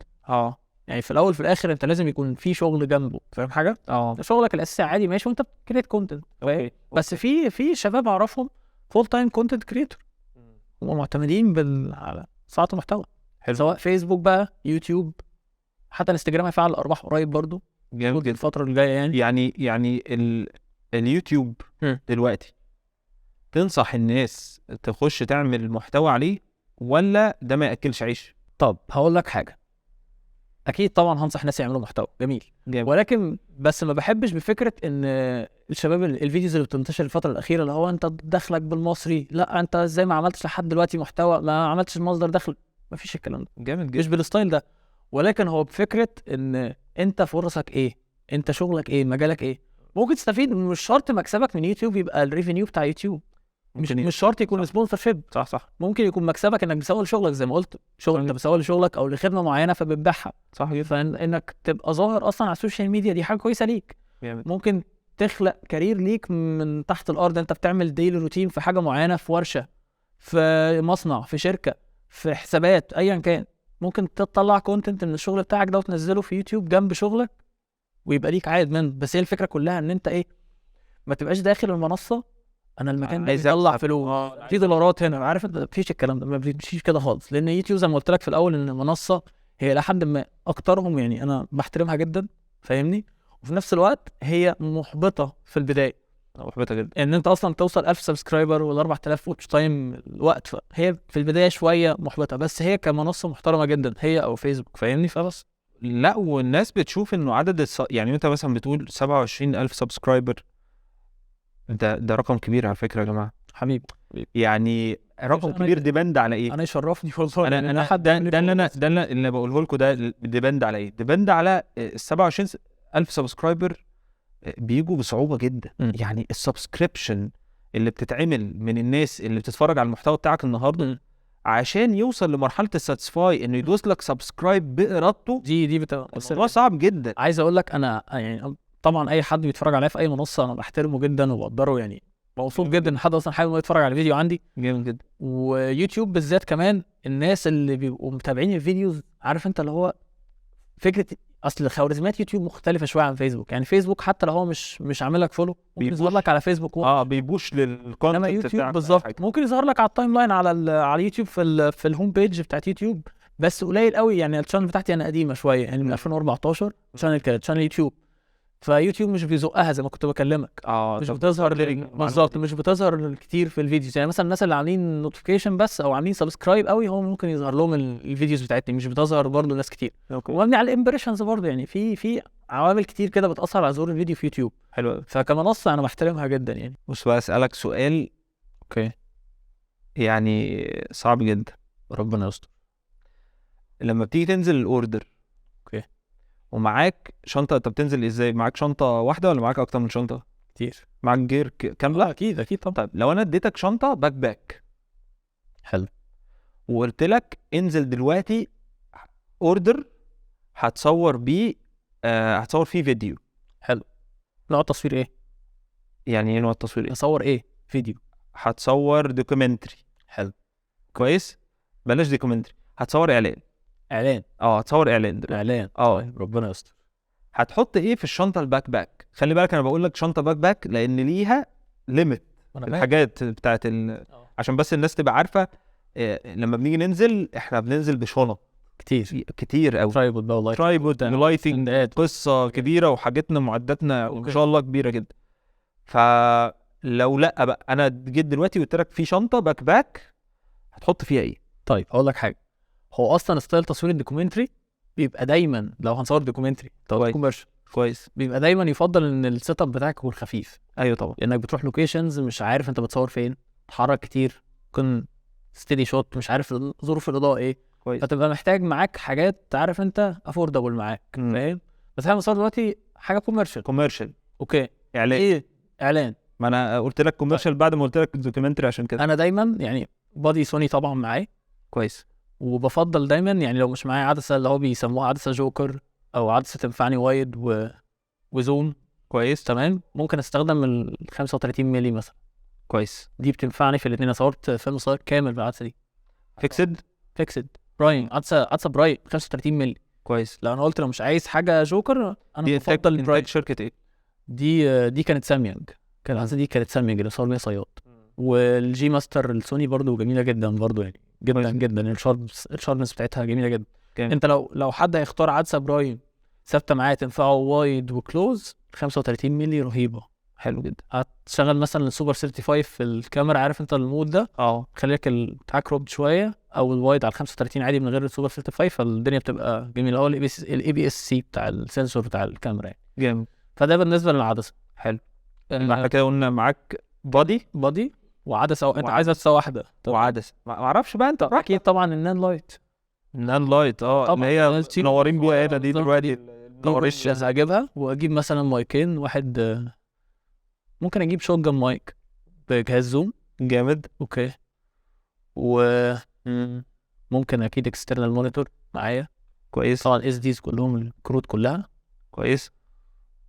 يعني في الاول في الاخر انت لازم يكون في شغل جنبه، فاهم حاجه؟ شغلك الاساسي عادي ماشي وانت بتكريت كونتنت. بس في شباب اعرفهم فول تايم كونتنت كريتور، هم معتمدين على صناعه المحتوى. سواء فيسبوك بقى، يوتيوب، حتى الانستجرام هيفعل ارباح قريب برضو. جامد جدا. الفتره اللي جايه يعني اليوتيوب دلوقتي تنصح الناس تخش تعمل محتوى عليه ولا ده ما ياكلش عيش؟ طب هقول لك حاجه، اكيد طبعا هنصح ناس يعملوا محتوى جميل جامد. ولكن بس ما بحبش بفكره ان الشباب الفيديوز اللي بتنتشر الفتره الاخيره اللي هو انت دخلك بالمصري، لا انت ازاي ما عملتش لحد دلوقتي محتوى، ما عملتش مصدر دخل، ما فيش الكلام ده. جامد جدا. مش بالستايل ده، ولكن هو بفكره ان انت فرصك ايه، انت شغلك ايه، مجالك ايه. ممكن تستفيد، مش شرط مكسبك من يوتيوب يبقى الريفينيو بتاع يوتيوب، مش شرط يكون سبونسر شيب. صح. ممكن يكون مكسبك انك بتسوق لشغلك، زي ما قلت شغل انت بتسوق لشغلك او لخدمه معينه فبتبيعها. صح جدا. فانك تبقى ظاهر اصلا على السوشيال ميديا دي حاجه كويسه ليك. جامد. ممكن تخلق كارير ليك من تحت الارض، انت بتعمل ديلي روتين في حاجه معينه، في ورشه، في مصنع، في شركه، في حسابات، ايا كان. ممكن تطلع كونتنت من الشغل بتاعك ده وتنزله في يوتيوب جنب شغلك ويبقى ليك عائد منه. بس هي الفكره كلها ان انت ايه، ما تبقاش داخل المنصه انا المكان ده بيطلع فلوس في دولارات هنا، عارف انت، مفيش الكلام ده، ما بيمشيش كده خالص. لان يوتيوب زي ما قلت لك في الاول ان المنصه هي لحد ما اكترهم، يعني انا بحترمها جدا، فاهمني، وفي نفس الوقت هي محبطه في البدايه، محبطه جدا. ان انت اصلا توصل 1000 سبسكرايبر ولا 4000 واتش تايم الوقت، فهي في البدايه شويه محبطه، بس هي كمنصه محترمه جدا هي او فيسبوك، فاهمني؟ فبس لا والناس بتشوف انه عدد يعني انت مثلا بتقول 27000 سبسكرايبر، ده رقم كبير على فكره يا جماعه. حبيبي يعني رقم أنا- كبير ديبند على ايه؟ انا يشرفني والله. انا حد ده اللي بقوله لكم ده ديبند على ايه؟ ديبند على ال 27000 سبسكرايبر بيجوا بصعوبه جدا. يعني السبسكريبشن اللي بتتعمل من الناس اللي بتتفرج على المحتوى بتاعك النهارده عشان يوصل لمرحله الساتسفاي انه يدوس لك سبسكرايب بارادته، دي بتبقى بس الموضوع صعب جدا. عايز اقول لك انا يعني طبعا اي حد بيتفرج عليا في اي منصه انا بحترمه جدا وبقدره، يعني مبسوط جدا ان حد اصلا حابب انه يتفرج على فيديو عندي. جامد جدا. ويوتيوب بالذات كمان الناس اللي بيبقوا متابعين الفيديوز، عارف انت اللي هو فكره، اصل خوارزميات يوتيوب مختلفه شويه عن فيسبوك. يعني فيسبوك حتى لو هو مش عامل لك فولو ممكن يظهر لك على فيسبوك بيبوش انما للكونتنت يوتيوب بتاعك بالظبط ممكن يظهر لك على التايم لاين على يوتيوب في الهوم بيج بتاعت يوتيوب، بس قليل قوي. يعني الشانل بتاعتي انا قديمه شويه، يعني من 2014 شانل يوتيوب، فيوتيوب مش بيزقها زي ما كنت بكلمك، مش بتظهر بالظبط، مش بتظهر كتير في الفيديوز. يعني مثلا الناس اللي عاملين نوتيفيكيشن بس او عاملين سبسكرايب قوي هو ممكن يظهر لهم الفيديوز بتاعتي، مش بتظهر برضه ناس كتير. ومبني على الامبريشنز برضه، يعني في عوامل كتير كده بتاثر على ظهور الفيديو في يوتيوب. حلو. فكمنصه انا بحترمها جدا يعني. بص بقى اسالك سؤال اوكي يعني صعب جدا، ربنا يستر. لما بتيجي تنزل الاوردر اوكي ومعاك شنطه، انت بتنزل ازاي؟ معاك شنطه واحده ولا معاك اكتر من شنطه؟ كتير. معاك جير كامله؟ اكيد طبعا. طيب لو انا اديتك شنطه باك حلو وقلت لك انزل دلوقتي اوردر هتصور بيه هتصور فيه فيديو، حلو، نوع التصوير ايه؟ يعني ايه نوع التصوير؟ اصور ايه؟ فيديو. هتصور دوكيومنتري. حلو كويس، بلاش دوكيومنتري، هتصور اعلان. هتصور اعلان دلوقتي. اعلان طيب. ربنا يستر. هتحط ايه في الشنطه باك؟ خلي بالك انا بقول لك شنطه باك لان ليها ليميت الحاجات بتاعت عشان بس الناس تبقى عارفه. لما بنيجي ننزل احنا بننزل بشنط كتير قوي، ترايبود بقى والله، ترايبود لايتنج، قصه كبيره وحاجتنا معداتنا ما شاء الله كبيره جدا. فلو لا بقى انا جيت دلوقتي وقلت لك في شنطه باك هتحط فيها ايه؟ طيب هقول لك حاجه، هو اصلا ستايل تصوير الدوكيومنتري بيبقى دايما لو هنصور دوكيومنتري كوميرشال كويس بيبقى دايما يفضل ان السيت اب بتاعك يكون خفيف. ايوه طبعا، لانك بتروح لوكيشنز مش عارف انت بتصور فين، تتحرك كتير، ممكن ستيدي شوت مش عارف ظروف الاضاءه ايه، كويس. فتبقى محتاج معاك حاجات عارف انت افوردبل معاك، فاهم؟ بس احنا بنصور دلوقتي حاجه كوميرشال. اوكي اعلان. ايه اعلان؟ ما انا قلت لك كوميرشال بعد ما قلت لك دوكيومنتري عشان كده. انا دايما يعني بادي سوني طبعا معايا كويس، وبفضل دايما يعني لو مش معايا عدسه اللي هو بيسموها عدسه جوكر او عدسه تنفعني وايد وزوم، كويس تمام، ممكن استخدم ال 35 مللي مثلا. كويس، دي بتنفعني في الاثنين. انا صورت فيلم صغير كامل بالعدسه دي فيكسد برايم، عدسه برايم 35 مللي. كويس. لو انا قلت لو مش عايز حاجه جوكر انا دي بفضل البرايم. شركه ايه؟ دي كانت ساميانج، العدسه دي كانت ساميانج اللي صور بيها صياد. والجي ماستر السوني برضو جميله جدا برضو، يعني جدا الشاربنس بتاعتها جميله جدا. انت لو حد هيختار عدسه برايم ثابته معاه تنفعه وايد وكلوز 35 مللي رهيبه. حلو جدا. هتشغل مثلا السوبر 35 في الكاميرا، عارف انت المود ده، خليك بتاعك روبد شويه، او الوايد على 35 عادي من غير السوبر 35، فالدنيا بتبقى جميله. هو الاي بي اس سي بتاع السنسور بتاع الكاميرا يعني. جامد. فده بالنسبه للعدسه. حلو. احنا كده قلنا معاك بادي وعدسه، انت عايز عدسه واحده وعدسه، ما اعرفش بقى انت اكيد طبعا النان لايت اللي هي منورين بيها هنا دي دلوقتي. مش هجيبها واجيب مثلا مايكين، واحد ممكن اجيب شوت جن مايك بجهاز زوم جامد. اوكي، وممكن اكيد اكسترنال مونيتور معايا. كويس. طبعا اس ديز كلهم الكروت كلها. كويس.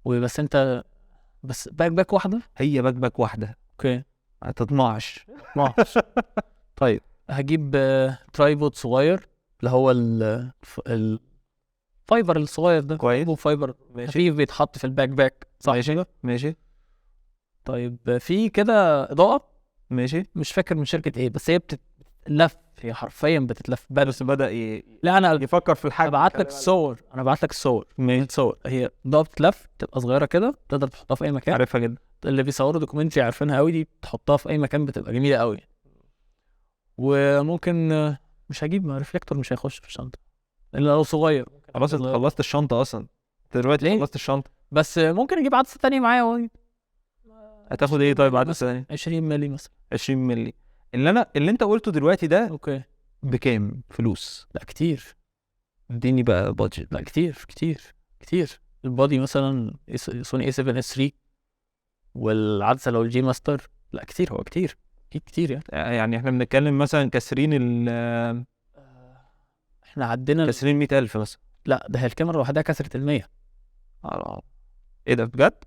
وبس انت بس باك واحده، هي باك واحده. اوكي، ما تطمعش. طيب هجيب ترايبود صغير اللي هو الفايبر الصغير ده. كويس. فايبر خفيف بيتحط في الباك صح. ماشي. طيب في كده اضاءه ماشي، مش فاكر من شركه ايه، بس هي بتلف هي حرفيا بتتلف بس بدأ لا انا يفكر في الحاجة. ابعت لك الصور، انا ابعت لك الصور صور هي ضغط بتتلف تبقى صغيره كده، تقدر تحطها في اي مكان. عارفها جدا. اللي بيصوروا دوكيومنتري عارفينها قوي دي، تحطها في اي مكان بتبقى جميله قوي. وممكن مش هجيب ريفلكتور، مش هيخش في الشنطه الا لو صغير. خلاص انت خلصت الشنطة اصلا، انت دلوقتي ليه؟ خلصت الشنطة. بس ممكن اجيب عدسه ثانيه معايا. هتاخد ايه طيب عدسة ثانية؟ 20 مللي مثلا. 20 مللي. اللي انت قلته دلوقتي ده اوكي. بكام فلوس؟ لا كتير. اديني بقى بادجت. لا كتير. البادي مثلا سوني A7S III، والعدسه لو الجي ماستر. لا كتير، هو كتير يعني. يعني احنا بنتكلم مثلا كسرين احنا عدينا كسرين 100,000 مثلا. لا ده هي الكاميرا لوحدها كسرت 100. ايه ده بجد؟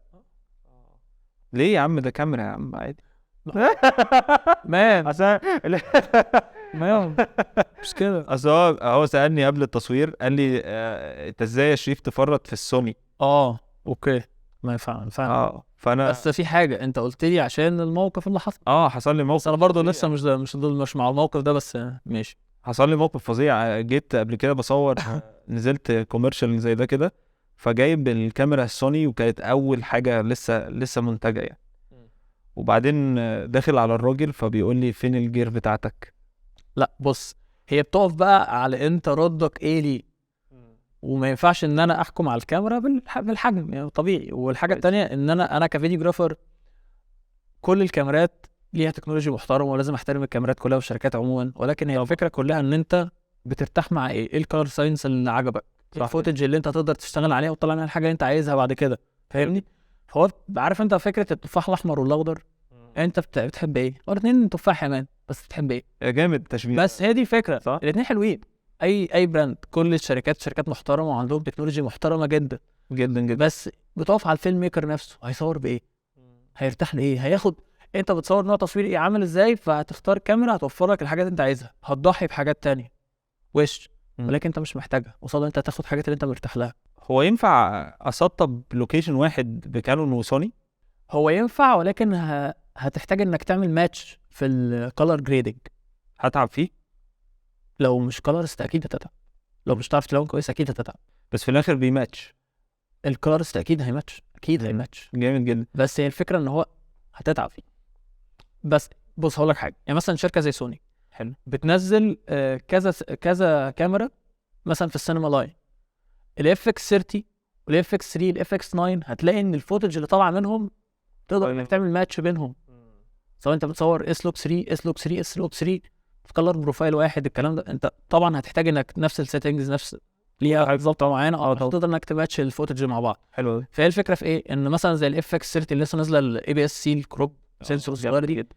ليه يا عم؟ ده كاميرا يا عم عادي. مان عشان مش كده. اصل هو سألني قبل التصوير، قال لي انت ازاي يا شريف تفرط في السوني؟ اوكي. ما فعلا. فانا بس في حاجه انت قلت لي عشان الموقف اللي حصل. حصل لي موقف. بس انا برضه لسه مش مع الموقف ده، بس ماشي. حصل لي موقف فظيع. جيت قبل كده بصور، نزلت كوميرشال زي ده كده، فجايب الكاميرا السوني وكانت اول حاجه لسه منتجه يعني. وبعدين داخل على الراجل فبيقول لي فين الجير بتاعتك؟ لا بص، هي بتقف بقى على انت ردك ايه ليه، وما ينفعش ان انا احكم على الكاميرا بالحجم يعني طبيعي. والحاجه الثانيه ان انا كفيديوجرافر، كل الكاميرات ليها تكنولوجيا محترمه ولازم احترم الكاميرات كلها والشركات عموما، ولكن هي الفكره كلها ان انت بترتاح مع ايه الكالر ساينس اللي عجبك، الفوتج اللي انت تقدر تشتغل عليها وتطلع منها الحاجه اللي انت عايزها بعد كده، فاهمني؟ فهو عارف انت فكره التفاح الاحمر والاخضر، انت بتحب ايه؟ الاثنين تفاح يا مان، بس بتحب ايه؟ جامد تشبيه. بس هي دي الفكره، صح؟ الاثنين حلوين. اي براند، كل الشركات شركات محترمه وعندهم تكنولوجيا محترمه جدا جدا جدا. بس بتقف على الفيلم ميكر نفسه، هيصور بايه؟ هيرتاح لايه؟ هياخد انت بتصور نوع تصوير ايه عامل ازاي، فهتختار كاميرا هتوفر لك الحاجات اللي انت عايزها، هتضحي بحاجات تانية ولكن انت مش محتاجها قصاد انت هتاخد حاجات اللي انت مرتاح لها. هو ينفع اسطب لوكيشن واحد بكانون وسوني؟ هو ينفع، ولكن هتحتاج انك تعمل ماتش في الكالر جريدنج. هتعب فيه؟ لو مش كالرست اكيد هتتعب، لو مش تعرف تلون كويس اكيد هتتعب، بس في الاخر بيماتش. الكالرست اكيد هيماتش، هيماتش جامد جدا. بس هي الفكره ان هو هتتعب فيه. بس بص هقول لك حاجه، يعني مثلا شركه زي سوني حلو بتنزل كذا كاميرا مثلا في السينما لاين، الاف اكس 30 والاف اكس 3 الاف اكس 9، هتلاقي ان الفوتج اللي طالعه منهم تقدر انك تعمل ماتش بينهم، سواء انت بتصور اس لوك 3 اس لوك 3 اس لوك 3 في كلر بروفايل واحد. الكلام ده انت طبعا هتحتاج انك نفس السيتنجز نفس ليها ظبطه معينه تقدر انك تماتش الفوتج مع بعض. حلو قوي. فهي الفكره في ايه، ان مثلا زي الاف اكس 30 اللي لسه نازله الاي بي اس سي الكروب سنسور الصغيره دي،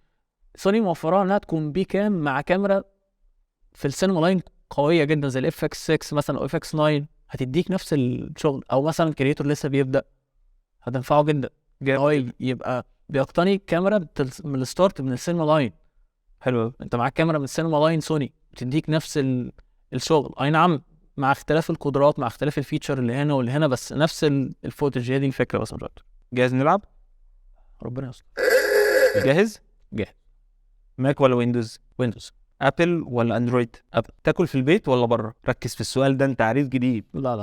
سوني موفراها انها تكون بي كام مع كاميرا في السينما لاين قويه جدا زي الاف اكس 6 مثلا او اف اكس 9، هتديك نفس الشغل. او مثلا كريتور لسه بيبدا هتنفعه جدا هو يبقى بيقتني كاميرا من الستارت من السينما لاين. حلو. انت معاك كاميرا من السينما لاين سوني بتديك نفس الشغل، اي نعم مع اختلاف القدرات مع اختلاف الفيتشر اللي هنا واللي هنا، بس نفس الفوتج. هي دي الفكره بس مش اكتر. جاهز نلعب؟ ربنا يستر. جاهز؟ جاهز. ماك ولا ويندوز؟ ويندوز. ابل ولا اندرويد؟ ابل. تاكل في البيت ولا بره؟ ركز في السؤال ده، انت عريض جديد. لا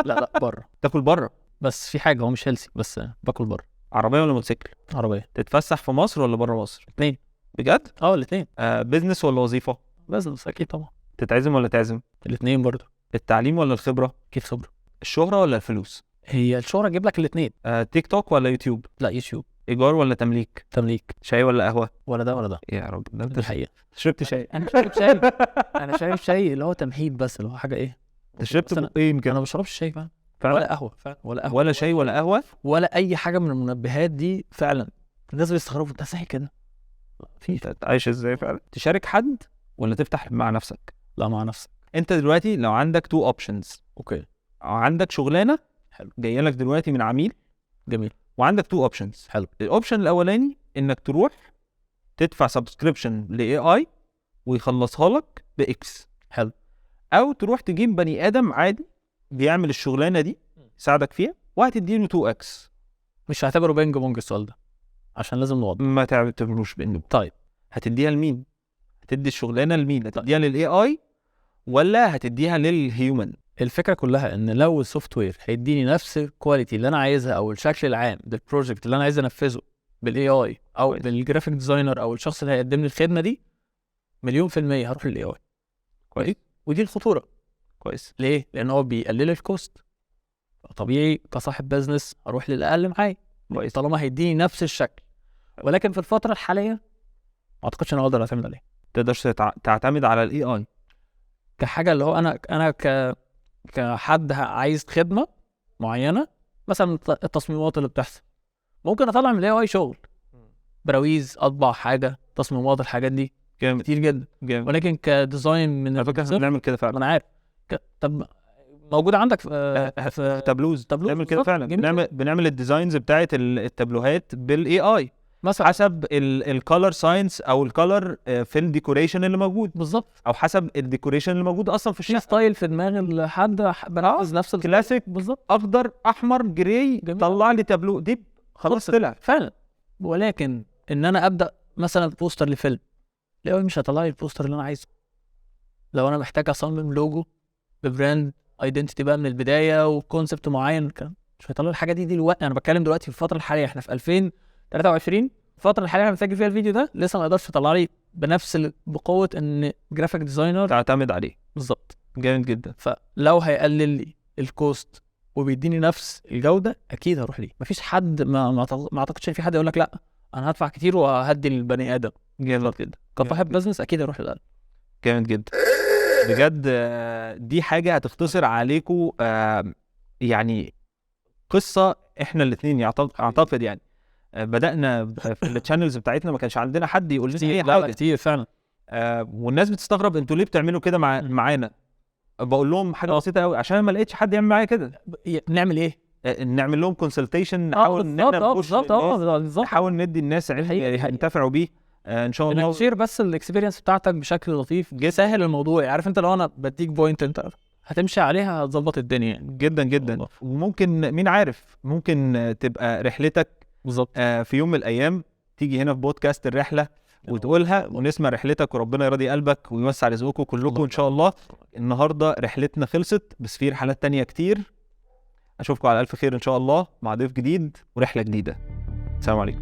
لا بره. تاكل بره؟ بس في حاجه هو مش هيلثي، بس باكل بره. عربيه ولا موتوسيكل؟ عربيه. تتفسح في مصر ولا بره مصر؟ الاثنين. بجد؟ الاثنين. بيزنس ولا وظيفه؟ بزنس اكيد طبعا. تتعزم ولا تعزم؟ الاثنين برضه. التعليم ولا الخبره؟ اكيد خبره. الشهره ولا الفلوس؟ هي الشهره تجيب لك الاثنين. تيك توك ولا يوتيوب؟ لا يوتيوب. ايجار ولا تمليك؟ تمليك. شاي ولا قهوه؟ ولا ده ولا ده. يا راجل ده انت الحقيقه شربت شاي. انا شايف شاي. انا شايف شاي اللي هو تمهيد بس، اللي هو حاجه ايه. انت شربت بقين انا كده؟ ما بشربش شاي فعلا ولا قهوه فعلا ولا شاي ولا قهوه ولا اي حاجه من المنبهات دي فعلا. الناس بيستغربوا انت صحي كده. انت عايش ازاي فعلا؟ تشارك حد ولا تفتح مع نفسك؟ لا مع نفسك. انت دلوقتي لو عندك تو اوبشنز، اوكي، عندك شغلانه حلو جايه لك دلوقتي من عميل جميل، وعندك تو اوبشنز، حلو. الاوبشن الاولاني انك تروح تدفع سبسكريبشن لاي اي ويخلصها لك باكس، حلو، او تروح تجيب بني ادم عادي بيعمل الشغلانه دي يساعدك فيها وهتديله 2 اكس. مش هعتبره بينج بونج السؤال ده عشان لازم نوضح. ما تعتبروش بانه طيب هتديها لمين؟ هتدي الشغلانه لمين؟ هتديها للاي اي ولا هتديها للهيومن؟ الفكره كلها ان لو السوفت وير هيديني نفس الكواليتي اللي انا عايزها او الشكل العام للبروجكت اللي انا عايز انفذه بالاي اي او كويس. بالجرافيك ديزاينر او الشخص اللي هيقدم لي الخدمه دي، 100% هروح للاي اي. كويس. ودي الخطوره. كويس. ليه؟ لان هو بيقلل الكوست. طبيعي كصاحب بزنس اروح للاقل معايا كويس. طالما هيديني نفس الشكل. ولكن في الفتره الحاليه ما اعتقدش ان انا اقدر اعتمد عليه تقدرش تعتمد على الاي اي كحاجه اللي هو انا كحد عايز خدمه معينه. مثلا التصميمات اللي بتحصل ممكن اطلع من الاي اي شغل، براويز، اطبع حاجه، تصميمات، الحاجات دي جامد كتير جدا. جامد. ولكن كديزاين من على فكره احنا الصفر، بنعمل كده ما فعلا. انا عارف. طب موجود عندك في تابلوز بنعمل كده فعلا. بنعمل الديزاينز بتاعه التابلوهات بالاي اي مثلا حسب الكالر ساينس او الكالر في الديكوريشن اللي موجود، بالظبط. او حسب الديكوريشن اللي موجود اصلا في في الشقه. ستايل في دماغ الحد بنفذ نفس كلاسيك بالظبط، اخضر احمر جراي، جميل. طلع لي تابلو دي خلاص طلع فعلا. ولكن ان انا ابدا مثلا بوستر لفيلم، الاي مش هيطلع لي البوستر اللي انا عايزه. لو انا محتاج اصمم لوجو ببراند ايدنتيتي بقى من البدايه وكونسبت معين، مش هيطلع لي الحاجه دي دلوقتي. انا بتكلم دلوقتي في الفتره الحاليه، احنا في 2023، الفتره الحاليه انا بسجل فيها الفيديو ده، لسه ما يقدرش يطلع لي بقوه ان جرافيك ديزاينر تعتمد عليه. بالظبط. جامد جدا. فلو هيقلل لي الكوست وبيديني نفس الجوده، اكيد هروح ليه. مفيش حد ما اعتقدش ان في حد يقول لك لا انا هدفع كتير وهدي للبني ادم. جامد جدا. كصاحب بزنس اكيد هروح للأقل. جامد جدا بجد. دي حاجه هتختصر عليكم يعني قصه احنا الاثنين اعتقد يعني بدأنا في التشانلز بتاعتنا ما كانش عندنا حد يقول لنا اي حاجه كتير فعلا. والناس بتستغرب انتوا ليه بتعملوا كده معانا. بقول لهم حاجه بسيطه قوي، عشان ما لقيتش حد يعمل معايا كده. نعمل ايه؟ نعمل لهم كونسلتيشن، نحاول ان احنا بالظبط نحاول ندي الناس علم ينتفعوا بيه ان شاء الله. تشير بس الاكسبيرينس بتاعتك بشكل لطيف، سهل الموضوع. عارف انت لو انا بديك بوينت انت هتمشي عليها هتظبط الدنيا يعني. جدا جدا والله. وممكن مين عارف ممكن تبقى رحلتك بالظبط في يوم من الايام تيجي هنا في بودكاست الرحله وتقولها ونسمع رحلتك وربنا يرضي قلبك ويوسع رزقكم كلكم ان شاء الله. النهارده رحلتنا خلصت بس في رحلات تانية كتير. اشوفكم على الف خير ان شاء الله مع ضيف جديد ورحله جديده. السلام عليكم.